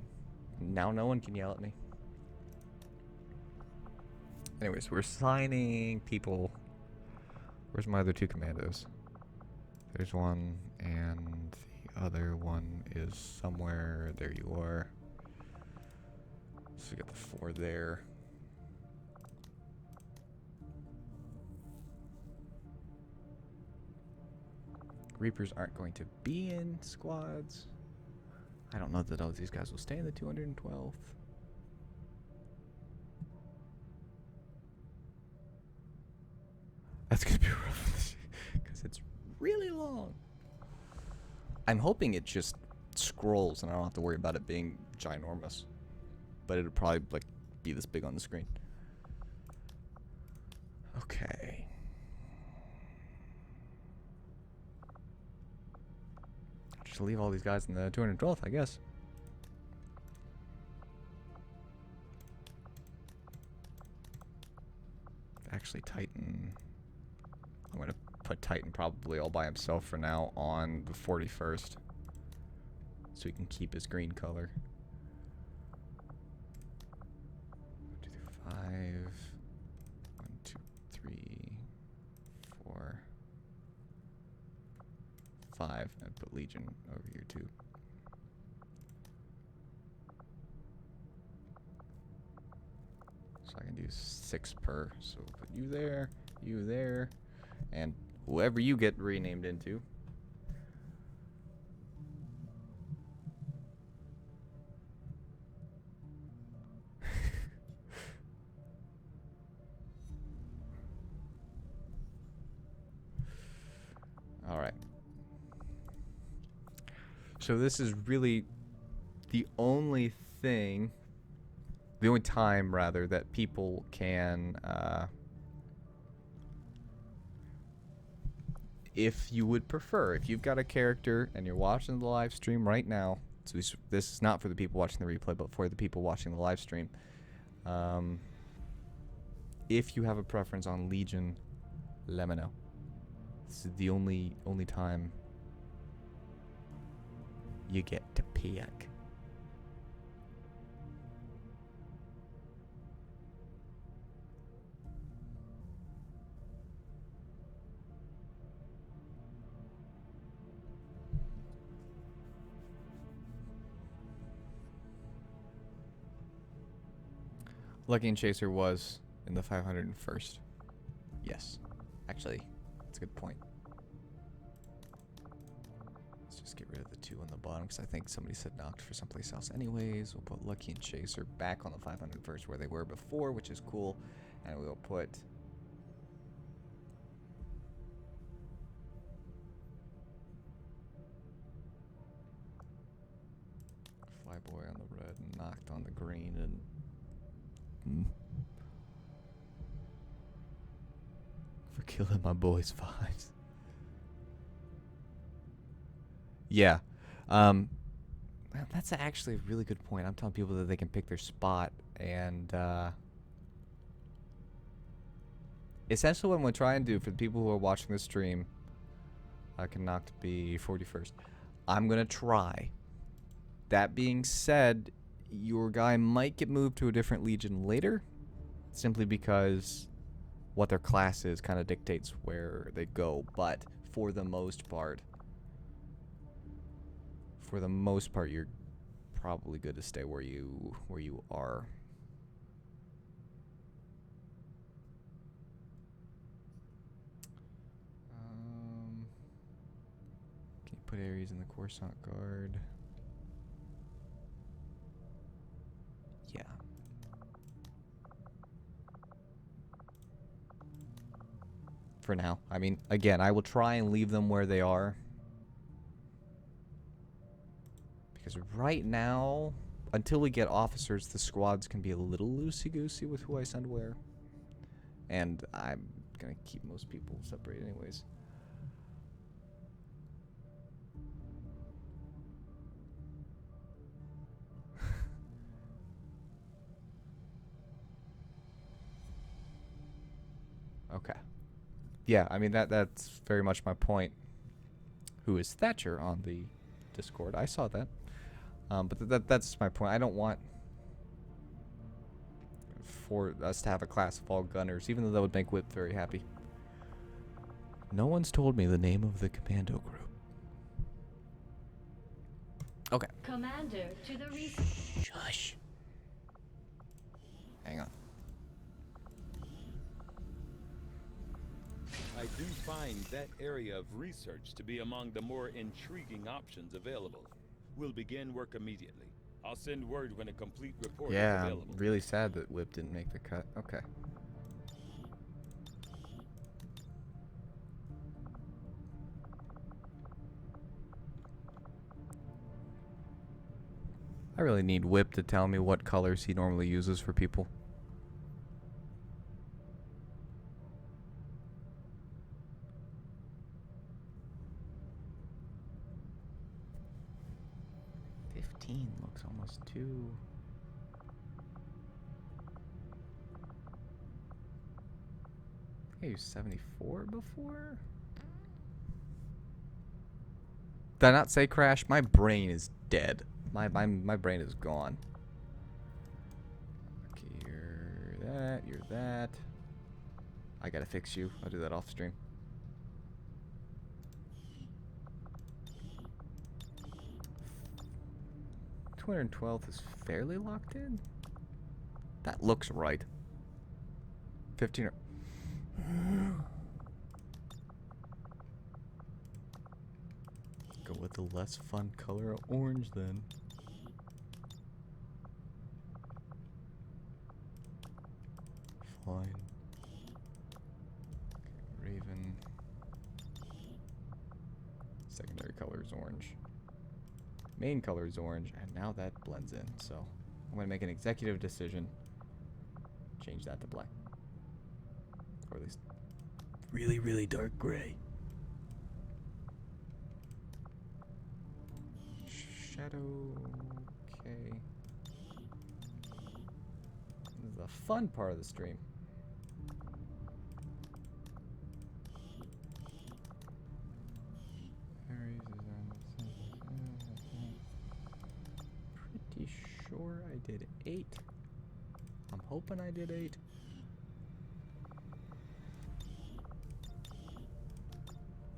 A: Now no one can yell at me. Anyways, we're signing people. Where's my other 2 commandos? There's one, and the other one is somewhere. There you are. So we got the 4 there. Reapers aren't going to be in squads. I don't know that all these guys will stay in the 212th. That's going to be rough because it's really long. I'm hoping it just scrolls and I don't have to worry about it being ginormous. But it'll probably like be this big on the screen. Okay. Just leave all these guys in the 212th, I guess. Actually, Titan. I'm going to put Titan probably all by himself for now on the 41st. So he can keep his green color. 1, 2, 5. 1, 2, 3. 5. I'd put Legion over here too. So I can do 6 per. So put you there, and whoever you get renamed into. All right. So this is really the only thing, the only time rather, that people can, if you would prefer, if you've got a character and you're watching the live stream right now, so this is not for the people watching the replay, but for the people watching the live stream. If you have a preference on Legion, let me know. This is the only time you get to pick. Lucky and Chaser was in the 501st. Yes. Actually, that's a good point. Let's just get rid of the 2 on the bottom, because I think somebody said knocked for someplace else anyways. We'll put Lucky and Chaser back on the 501st where they were before, which is cool. And we'll put... Flyboy on the red and knocked on the green, and... for killing my boys' vibes. Yeah. That's actually a really good point. I'm telling people that they can pick their spot, and essentially what I'm going to try and do for the people who are watching the stream, I can knock to be 41st. I'm going to try. That being said, your guy might get moved to a different Legion later, simply because what their class is kind of dictates where they go. But for the most part, you're probably good to stay where you are. Can you put Ares in the Coruscant Guard? Yeah. For now. I mean, again, I will try and leave them where they are. Because right now, until we get officers, the squads can be a little loosey-goosey with who I send where. And I'm going to keep most people separated anyways. Okay. Yeah, I mean, that's very much my point. Who is Thatcher on the Discord? I saw that. But that's my point. I don't want for us to have a class of all gunners, even though that would make Whip very happy. No one's told me the name of the commando group. Okay.
F: Commander to the
A: Shush. Hang on.
G: I do find that area of research to be among the more intriguing options available. We'll begin work immediately. I'll send word when a complete report is
A: Yeah,
G: available.
A: I'm really sad that Whip didn't make the cut. Okay. I really need Whip to tell me what colors he normally uses for people. Looks almost too... I think I used 74 before? Did I not say crash? My brain is dead. My brain is gone. Okay, you're that. I gotta fix you. I'll do that off stream. 212th is fairly locked in. That looks right. 15 or... Go with the less fun color of orange then. Fine. Raven. Secondary color is orange. Main color is orange, and now that blends in. So I'm going to make an executive decision. Change that to black. Or at least really, really dark gray. Shadow. Okay. This is the fun part of the stream. Pretty sure I did 8. I'm hoping I did 8.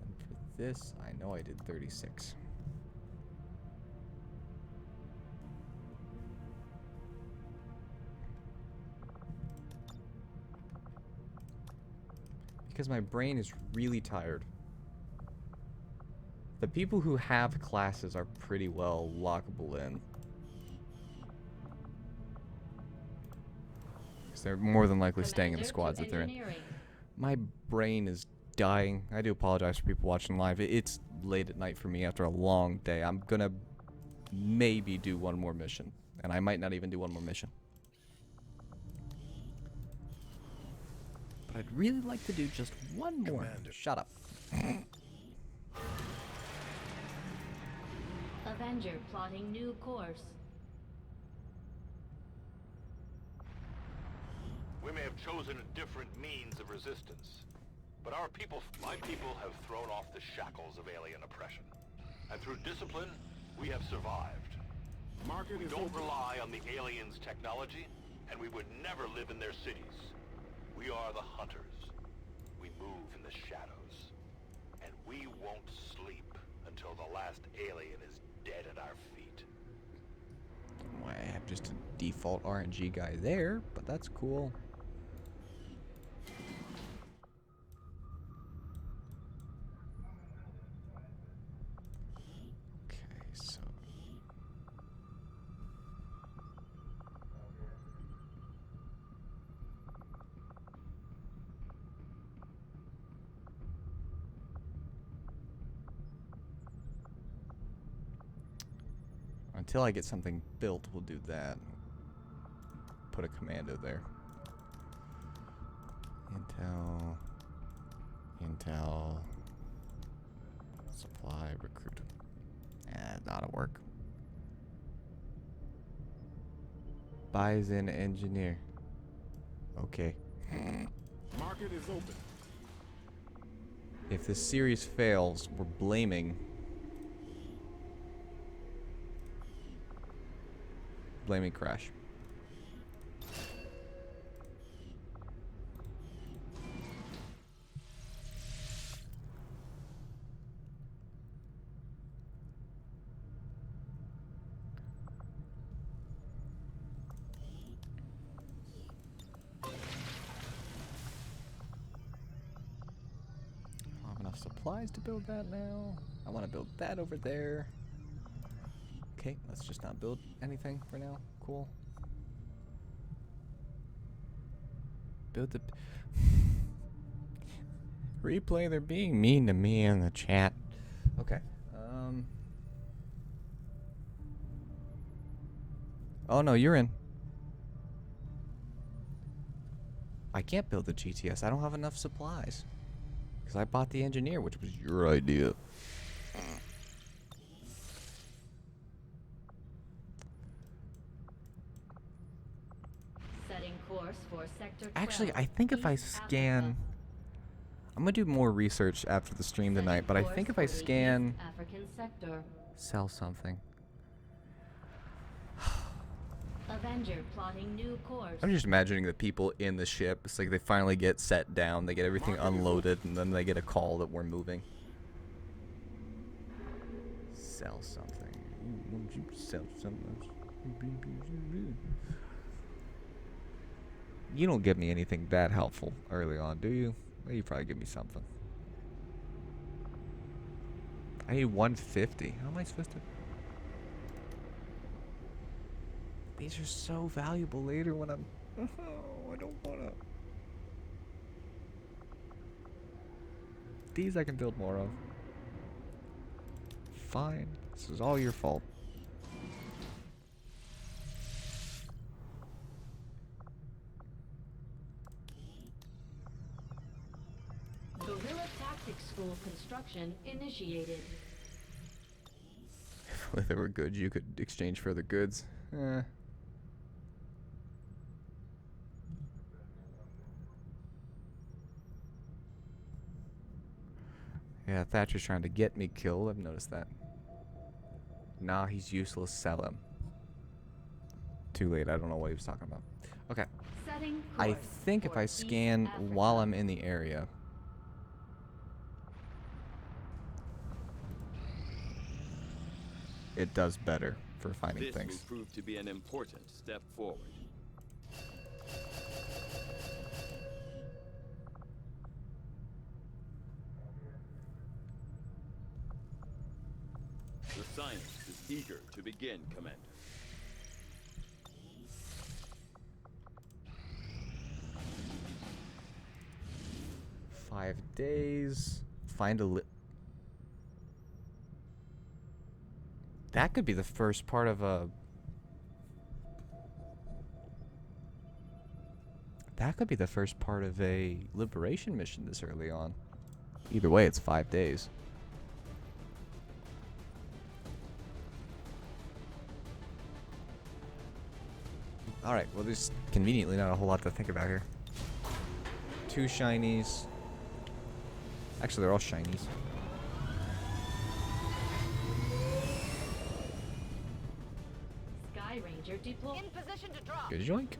A: And for this, I know I did 36. Because my brain is really tired. The people who have classes are pretty well lockable in. Because they're more than likely staying in the squads that they're in. My brain is dying. I do apologize for people watching live. It's late at night for me after a long day. I'm gonna maybe do one more mission. And I might not even do one more mission. But I'd really like to do just one more.
F: Commander.
A: Shut up.
B: Avenger plotting new course.
C: We may have chosen a different means of resistance, but my people have thrown off the shackles of alien oppression. And through discipline, we have survived. We don't rely on the aliens' technology, and we would never live in their cities. We are the hunters. We move in the shadows. And we won't sleep until the last alien is dead at our feet.
A: Well, I have just a default RNG guy there, but that's cool. Okay, so... Until I get something built, we'll do that. Put a commando there. Intel, supply, recruit. That'll work. Buys in engineer. Okay.
F: Market is open.
A: If this series fails, we're blaming Crash. I don't have enough supplies to build that now. I want to build that over there. Okay, let's just not build anything for now. Cool. Build the... Replay, they're being mean to me in the chat. Okay. Oh no, you're in. I can't build the GTS. I don't have enough supplies. Because I bought the engineer, which was your idea. Actually, I think if I scan... I'm going to do more research after the stream tonight, but I think if I scan... Sell something.
B: Avenger plotting new course.
A: I'm just imagining the people in the ship. It's like they finally get set down, they get everything unloaded, and then they get a call that we're moving. Sell something. Won't you sell something? You don't give me anything that helpful early on, do you? Well, you probably give me something. I need 150. How am I supposed to? These are so valuable later when I'm... Oh, I don't wanna... These I can build more of. Fine. This is all your fault.
H: Guerrilla Tactics School construction initiated.
A: If there were goods you could exchange for other goods. Yeah, Thatcher's trying to get me killed. I've noticed that. Nah, he's useless. Sell him. Too late. I don't know what he was talking about. Okay.
H: Setting
A: I
H: course
A: think if
H: for
A: I
H: East
A: scan
H: Africa.
A: while I'm in the area... it does better for finding
G: This
A: things.
G: will prove to be an important step forward. The scientist is eager to begin, Commander.
A: Five days. Find a that could be the first part of a... That could be the first part of a liberation mission this early on. Either way, it's 5 days. Alright, well there's conveniently not a whole lot to think about here. 2 shinies. Actually, they're all shinies.
H: Sky Ranger deployed.
B: In position to drop.
A: Good joink.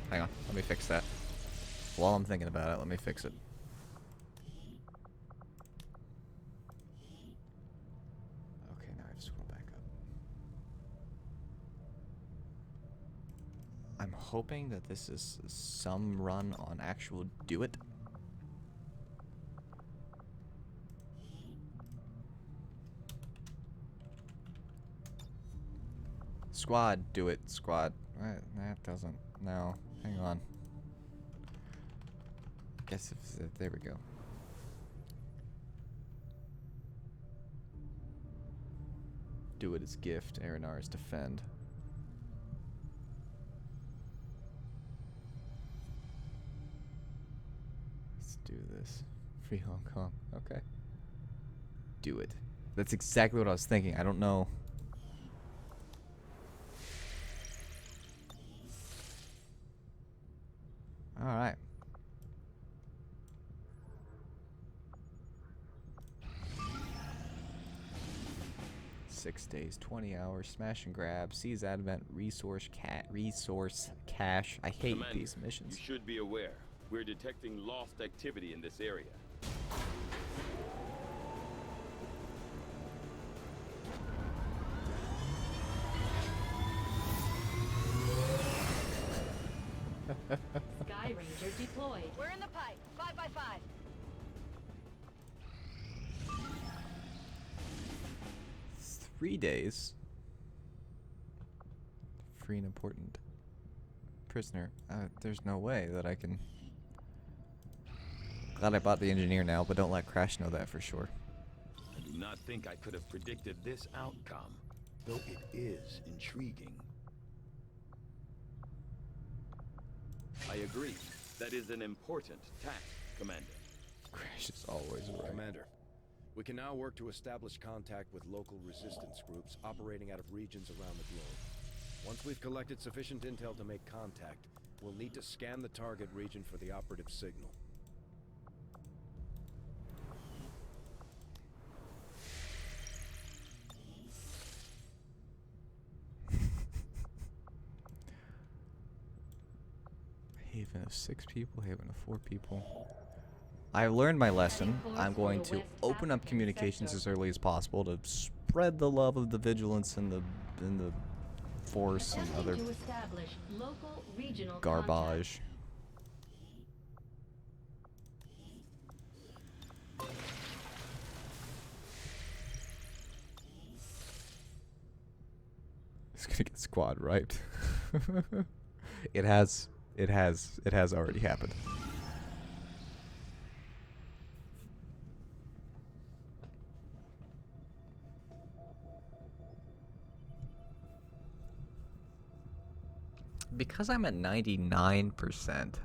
A: Hang on, let me fix that. While I'm thinking about it, let me fix it. Okay, now I have to scroll back up. I'm hoping that this is some run on actual do it. Squad, do it, squad. That doesn't. No, hang on. Guess if there we go. Do it as gift. Aranar's defend. Let's do this. Free Hong Kong. Okay. Do it. That's exactly what I was thinking. I don't know. All right. Six days, 20 hours, smash and grab, seize advent, resource cache. I hate
G: Commander,
A: these missions.
G: You should be aware. We're detecting lost activity in this area.
H: Sky Ranger deployed.
B: We're in the pipe. 5 by 5.
A: 3 days. Free an important prisoner. There's no way that I can... Glad I bought the engineer now, but don't let Crash know that for sure.
G: I do not think I could have predicted this outcome, though it is intriguing. I agree. That is an important task, Commander.
A: Crash is always right.
I: Commander, we can now work to establish contact with local resistance groups operating out of regions around the globe. Once we've collected sufficient intel to make contact, we'll need to scan the target region for the operative signal.
A: Haven of 6 people, Haven of 4 people. I learned my lesson. I'm going to open up communications as early as possible to spread the love of the vigilance and the force and other
H: Attempting to establish local regional
A: garbage. It's gonna get squad right. It has already happened. Because I'm at 99%,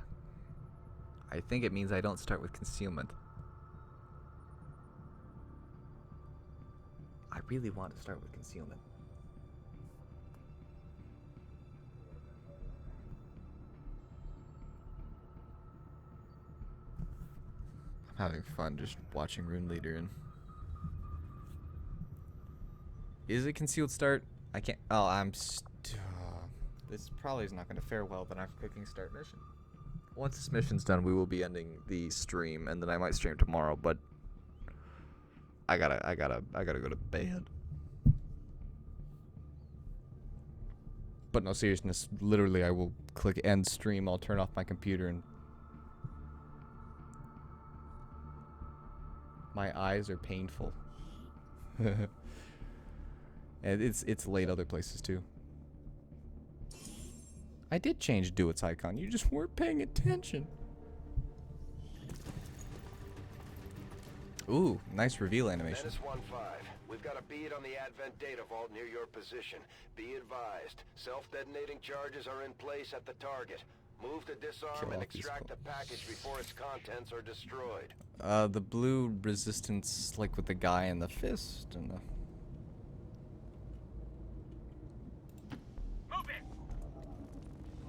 A: I think it means I don't start with concealment. I really want to start with concealment. I'm having fun just watching Rune Leader and... Is it concealed start? I can't... Oh, this probably is not going to fare well, but I'm clicking start mission. Once this mission's done, we will be ending the stream, and then I might stream tomorrow, but... I gotta go to bed. But no seriousness, literally I will click end stream, I'll turn off my computer and... My eyes are painful. And it's late other places too. I did change Do Its icon, you just weren't paying attention. Ooh, nice reveal animation.
C: Menace 1-5. We've got a bead on the Advent data vault near your position. Be advised, self-detonating charges are in place at the target. Move to disarm and extract the package before its contents are destroyed.
A: The blue resistance, like with the guy in the fist and the...
D: Move it!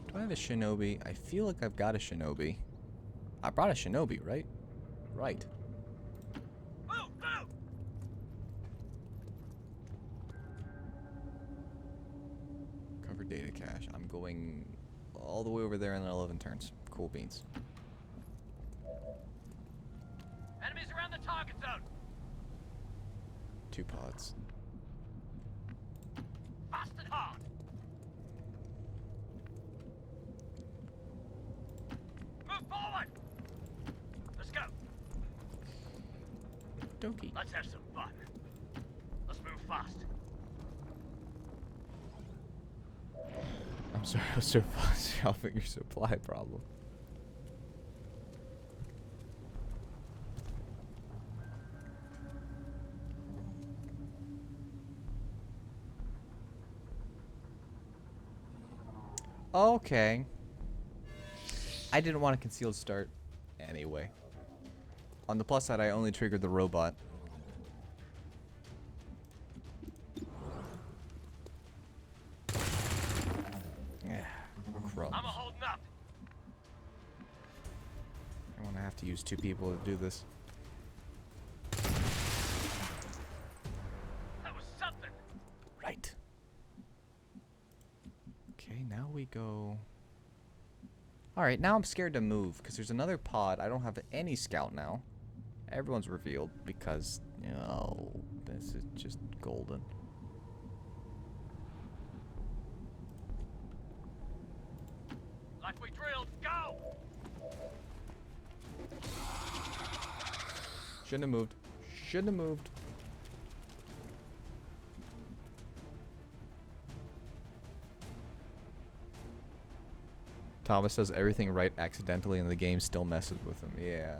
A: Do I have a shinobi? I feel like I've got a shinobi. I brought a shinobi, right? Right.
D: Move, move!
A: Cover data cache. I'm going all the way over there in 11 turns. Cool beans.
D: Enemies around the target zone!
A: 2 pods.
D: Fast and hard! Move forward! Let's go!
A: Dokie.
D: Let's have some fun. Let's move fast.
A: I'm sorry, I was so fast off at your supply problem. Okay. I didn't want a concealed start anyway. On the plus side, I only triggered the robot. Crumbs.
D: I'm holding up.
A: I want to have to use 2 people to do this.
D: That was something.
A: Right. Okay, now we go... Alright, now I'm scared to move, because there's another pod. I don't have any scout now. Everyone's revealed, because, you know, this is just golden.
D: Like we drilled, go!
A: Shouldn't have moved. Shouldn't have moved. Thomas does everything right accidentally and the game still messes with him. Yeah.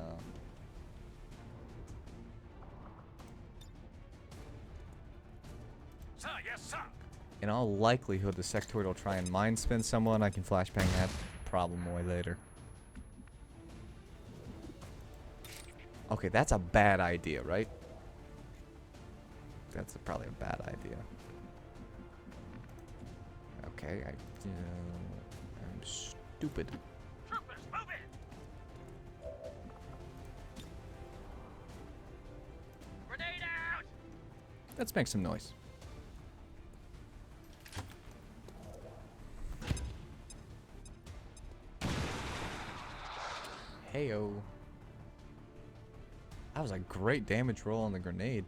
D: Sir, yes, sir!
A: In all likelihood, the sectoid will try and mind spin someone. I can flashbang that problem way later. Okay, that's a bad idea, right? That's probably a bad idea. Okay, I'm stupid.
D: Troopers, move in! Grenade out!
A: Let's make some noise. Heyo. That was a great damage roll on the grenade.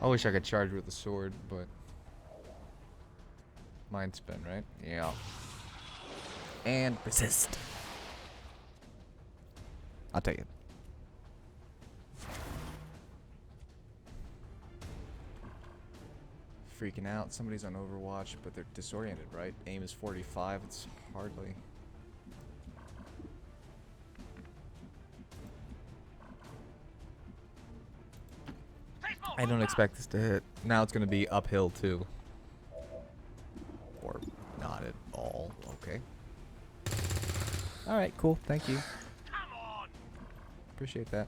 A: I wish I could charge with the sword, but mind spin, right? Yeah. And resist. I'll take it. Freaking out. Somebody's on Overwatch, but they're disoriented, right? Aim is 45. It's hardly. I don't expect this to hit. Now it's going to be uphill, too. Or not at all. Okay. Alright, cool. Thank you.
D: Come on!
A: Appreciate that.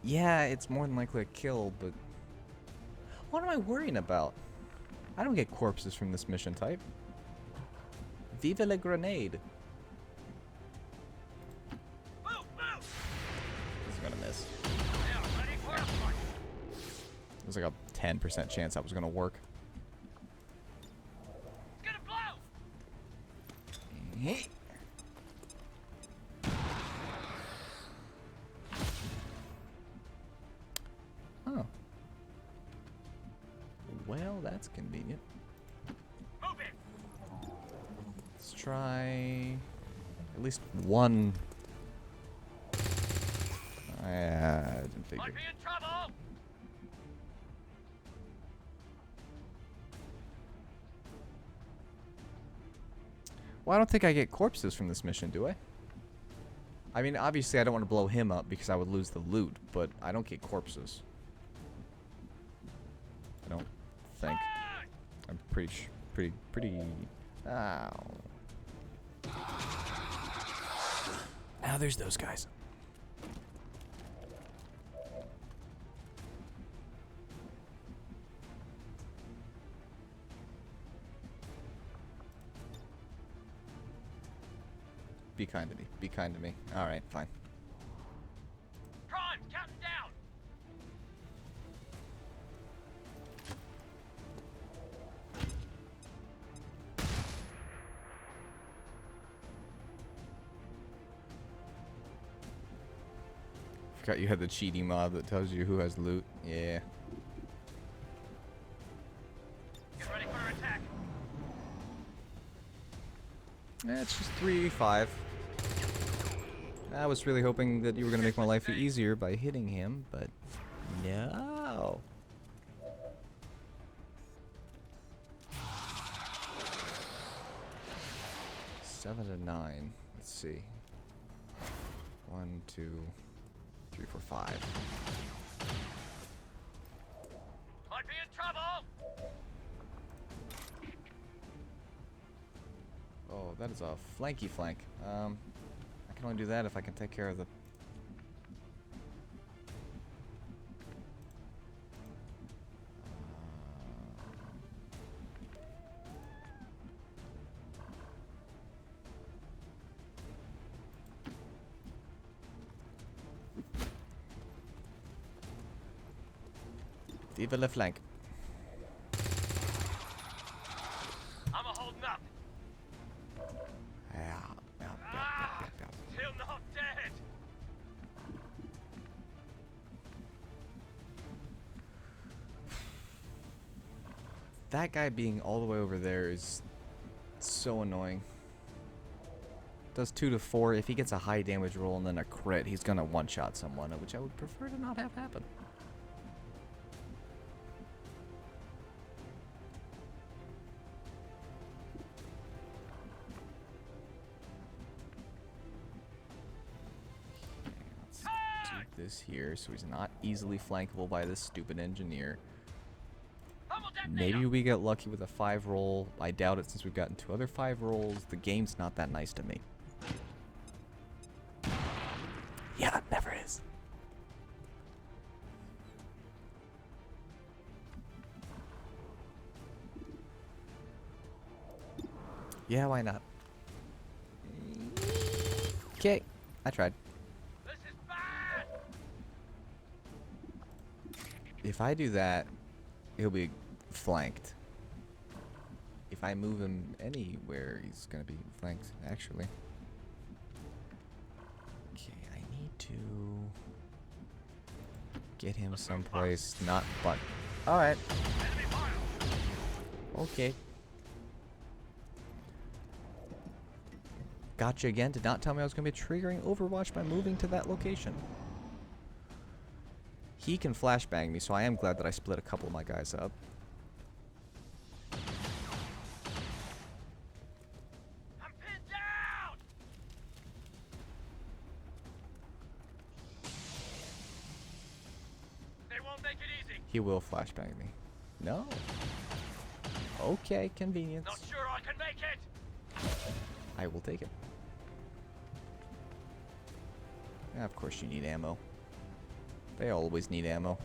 A: Yeah, it's more than likely a kill, but what am I worrying about? I don't get corpses from this mission type. Viva la grenade.
D: Move, move!
A: This is gonna miss.
D: Now, ready for a fight.
A: There's like a 10% chance that was gonna work.
D: It's gonna blow!
A: Oh. Well, that's convenient.
D: Move it!
A: Let's try at least one. I didn't figure.
D: Might be in trouble!
A: Well, I don't think I get corpses from this mission, do I? I mean, obviously I don't want to blow him up because I would lose the loot, but I don't get corpses. I don't think. I'm pretty. Ow. Now there's those guys. Be kind to me. Be kind to me. Alright, fine.
D: Prime, counting down!
A: Forgot you had the cheating mod that tells you who has loot. Yeah.
D: Get ready for attack!
A: It's just 3v5. I was really hoping that you were going to make my life easier by hitting him, but no. Seven to 9. Let's see. 1, 2, 3, 4, 5.
D: Might be in trouble!
A: Oh, that is a flanky flank. I can only do that if I can take care of the... Viva la flank.
D: I'm a holding up! Still not dead!
A: That guy being all the way over there is so annoying. Does 2 to 4. If he gets a high damage roll and then a crit, he's gonna one-shot someone, which I would prefer to not have happen. This here, so he's not easily flankable by this stupid engineer. Maybe we get lucky with a 5 roll. I doubt it since we've gotten 2 other 5 rolls. The game's not that nice to me. Yeah, it never is. Yeah, why not? Okay, I tried. If I do that, he'll be flanked. If I move him anywhere, he's gonna be flanked, actually. Okay, I need to get him someplace not but. Alright. Okay. Gotcha again. Did not tell me I was gonna be triggering Overwatch by moving to that location. He can flashbang me, so I am glad that I split a couple of my guys up.
D: I'm pinned down! They won't make it easy.
A: He will flashbang me. No. Okay, convenience.
D: Not sure I can make it.
A: I will take it. Yeah, of course you need ammo. They always need ammo.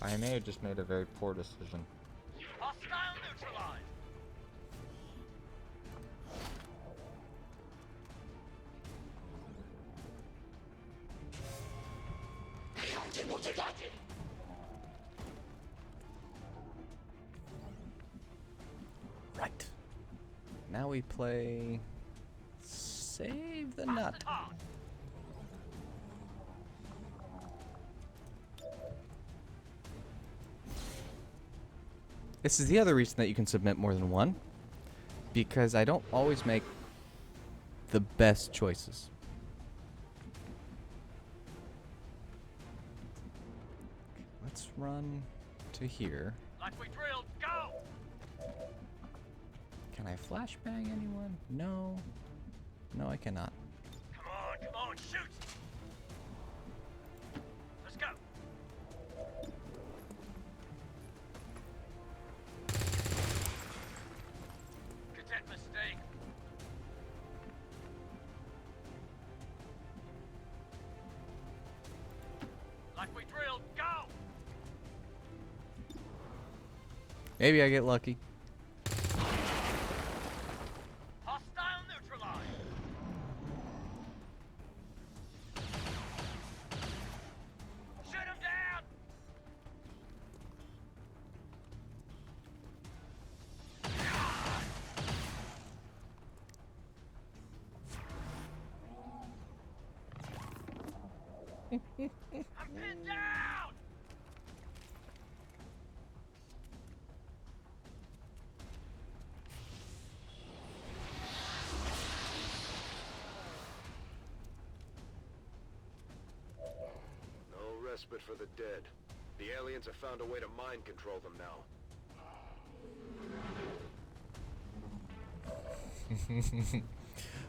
A: I may have just made a very poor decision.
D: Hostile neutralized.
A: Right. Now we play Save the Nut. This is the other reason that you can submit more than one, because I don't always make the best choices. Let's run to here.
D: Like we drilled, go!
A: Can I flashbang anyone? No. No, I cannot.
D: Come on, shoot! Let's go! Cadet mistake. Like we drilled, go!
A: Maybe I get lucky.
D: Hostile neutralized. Shoot him down! I'm pinned down!
I: No respite for the dead. The aliens have found a way to mind control them now.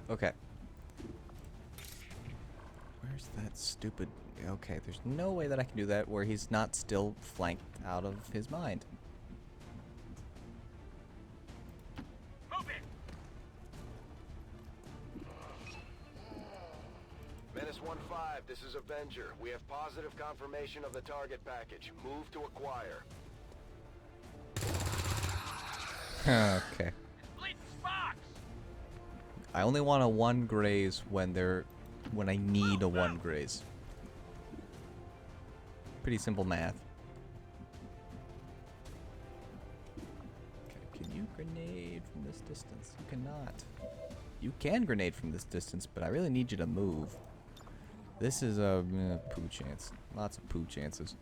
A: Okay. Where's that stupid... Okay, there's no way that I can do that where he's not still flanked out of his mind.
D: Move it!
C: Menace 1-5, this is Avenger. We have positive confirmation of the target package. Move to acquire.
A: Okay.
D: Bleeding sparks!
A: I only want a 1 graze when I need a 1 graze. Pretty simple math. Okay, can you grenade from this distance? You cannot. You can grenade from this distance, but I really need you to move. This is a poo chance. Lots of poo chances.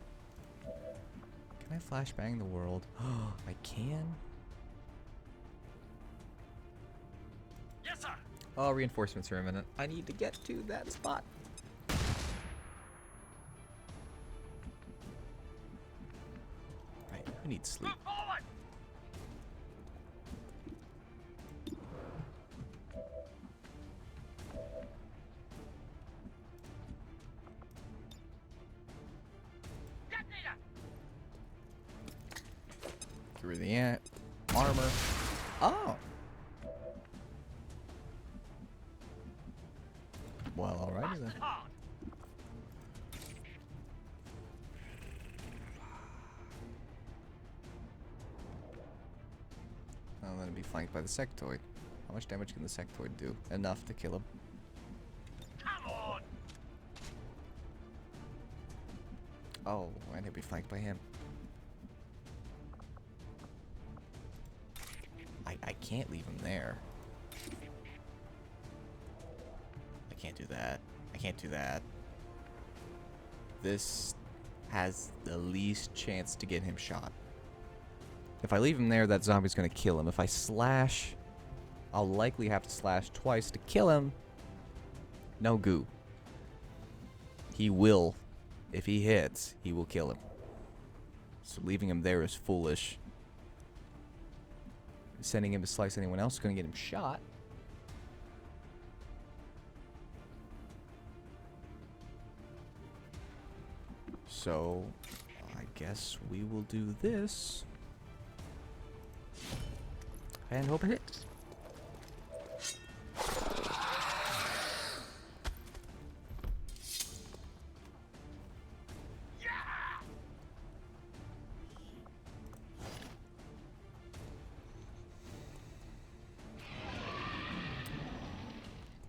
A: Can I flashbang the world? Oh, I can?
D: Yes, sir!
A: Oh, reinforcements are imminent. I need to get to that spot. Right, who needs sleep?
D: Move forward! Detonator!
A: Through the armor. Oh! Well, alrighty then.
D: Blasted hard!
A: I'm gonna be flanked by the sectoid. How much damage can the sectoid do? Enough to kill him.
D: Come on!
A: Oh, and he'll be flanked by him. I can't leave him there. I can't do that. I can't do that. This has the least chance to get him shot. If I leave him there, that zombie's gonna kill him. If I slash, I'll likely have to slash twice to kill him. No goo. He will. If he hits, he will kill him. So leaving him there is foolish. Sending him to slice anyone else is gonna get him shot. So, I guess we will do this. And hope it hits.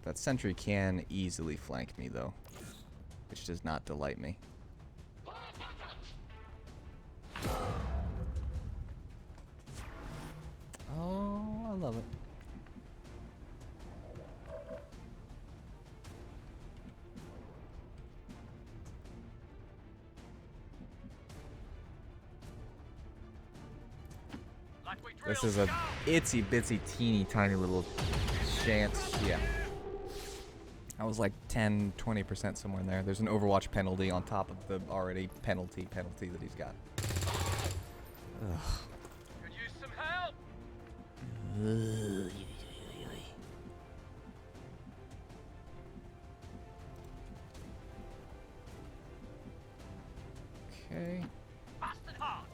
A: That sentry can easily flank me, though, which does not delight me. Oh, I love it.
D: Like we
A: This
D: drilled,
A: is a
D: go!
A: itsy bitsy teeny tiny little chance. Yeah. I was like 10-20% somewhere in there. There's an Overwatch penalty on top of the already penalty that he's got. Ugh.
D: Could use some help!
A: Okay.
D: Bastard hard!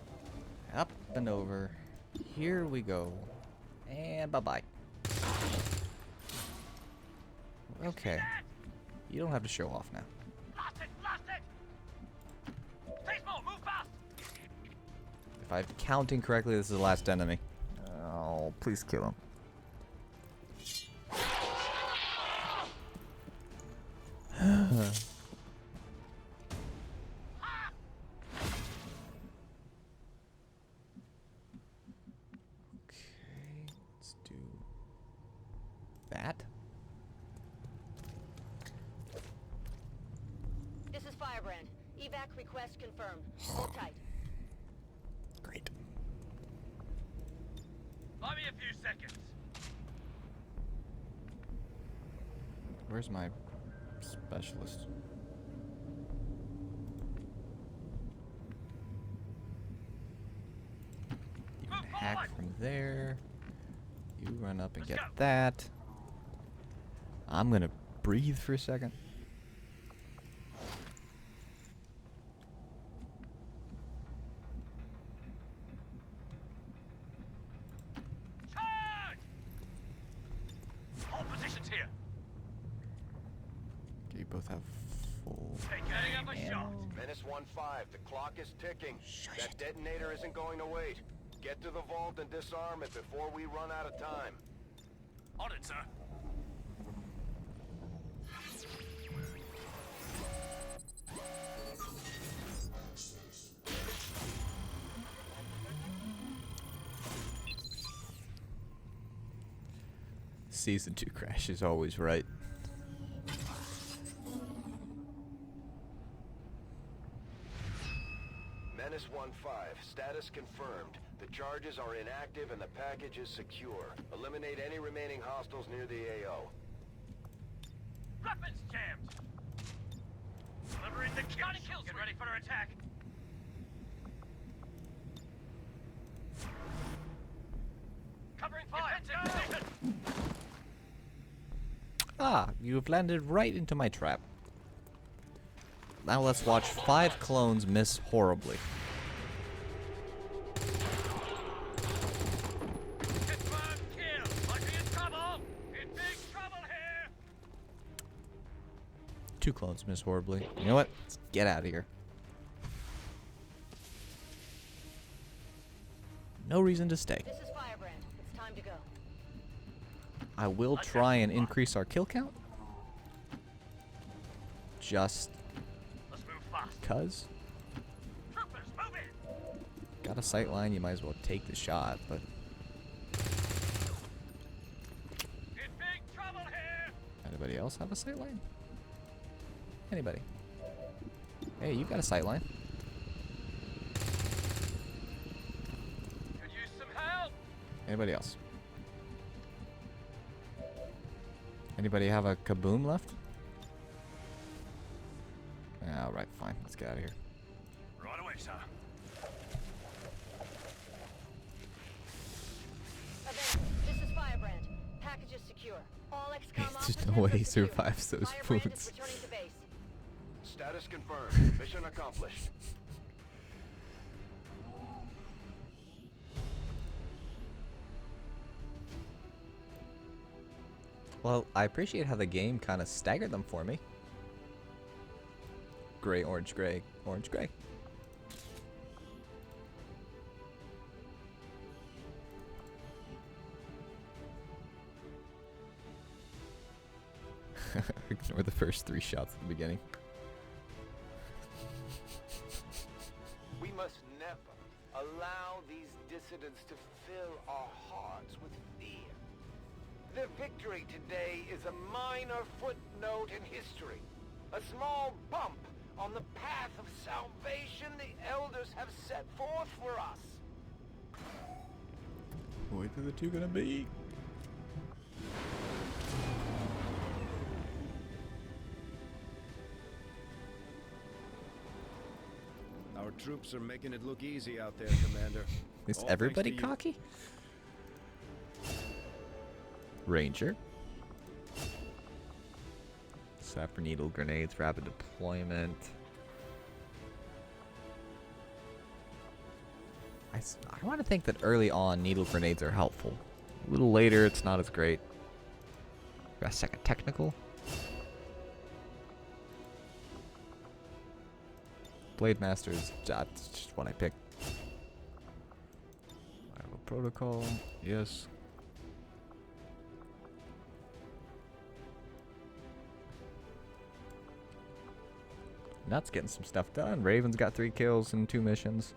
A: Up and over. Here we go. And bye-bye. Okay. You don't have to show off now.
D: Blast it! Blast it! Stay small! Move fast!
A: If I'm counting correctly, this is the last enemy. Oh, please kill him. Okay, let's do that.
J: This is Firebrand. Evac request confirmed. Hold tight.
A: Great.
D: Buy me a few seconds.
A: Where's my specialist? You can hack from there. You run up and get that. I'm gonna breathe for a second.
D: Charge! All positions here.
A: Okay, you both have full
D: Taking up a shot.
A: ammo.
C: Menace 1-5, the clock is ticking. That detonator isn't going to wait. Get to the vault and disarm it before we run out of time.
D: On it, sir.
A: Season 2 Crash is always right.
C: Menace 1-5, status confirmed. The charges are inactive and the package is secure. Eliminate any remaining hostiles near the AO.
D: Weapons jammed. Delivering the kill. Get ready for attack. Covering fire.
A: Ah, you have landed right into my trap. Now let's watch 5 clones miss horribly.
D: Confirmed kill. Might be in trouble. In big trouble here.
A: 2 clones miss horribly. You know what? Let's get out of here. No reason to stay.
J: This is Firebrand. It's time
A: I will try and increase our kill count. Just
D: Let's move fast.
A: cuz.
D: Troopers, move in.
A: Got a sight line, you might as well take the shot, but
D: In big trouble here.
A: anybody else have a sight line? Anybody? Hey, you got a sight line.
D: Could use some help.
A: Anybody else? Anybody have a kaboom left? Alright, fine. Let's get out of here.
D: Right away, sir.
J: Avenger, this is Firebrand. Package is secure. All XCOM
A: There's
J: officers
A: no way
J: are
A: he
J: secure.
A: survives those
J: Firebrand
A: wounds.
J: is returning to base.
C: Status confirmed. Mission accomplished.
A: Well, I appreciate how the game kind of staggered them for me. Gray, orange, gray, orange, gray. Ignore the first 3 shots at the beginning.
C: We must never allow these dissidents to fill our hearts with fear. Their victory today is a minor footnote in history. A small bump on the path of salvation the elders have set forth for us.
A: What are the two gonna be?
I: Our troops are making it look easy out there, Commander.
A: Is
I: All thanks
A: everybody
I: to you.
A: cocky? Ranger. Sapper needle grenades, rapid deployment. I want to think that early on needle grenades are helpful. A little later it's not as great. Got a second technical. Blade Masters, that's just what I picked. I have a protocol, yes. Nuts getting some stuff done. Raven's got 3 kills in 2 missions.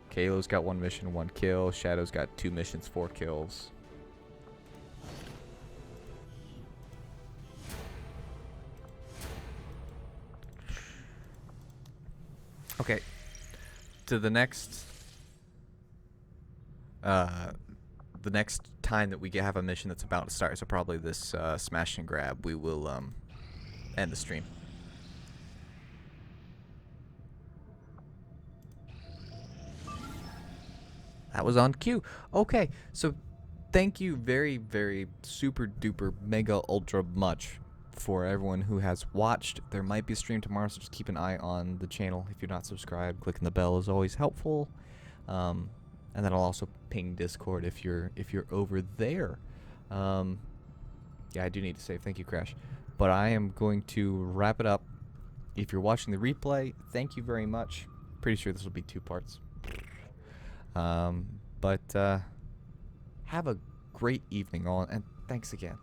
A: Kalo's got 1 mission, 1 kill. Shadow's got 2 missions, 4 kills. Okay. To the next time that we have a mission that's about to start, so probably this smash and grab, we will end the stream. That was on cue. Okay, so thank you very, very super duper mega ultra much for everyone who has watched. There might be a stream tomorrow, so just keep an eye on the channel. If you're not subscribed, clicking the bell is always helpful. And then I'll also ping Discord if you're over there. Yeah, I do need to say thank you, Crash. But I am going to wrap it up. If you're watching the replay, thank you very much. Pretty sure this will be 2 parts. But have a great evening all, and thanks again.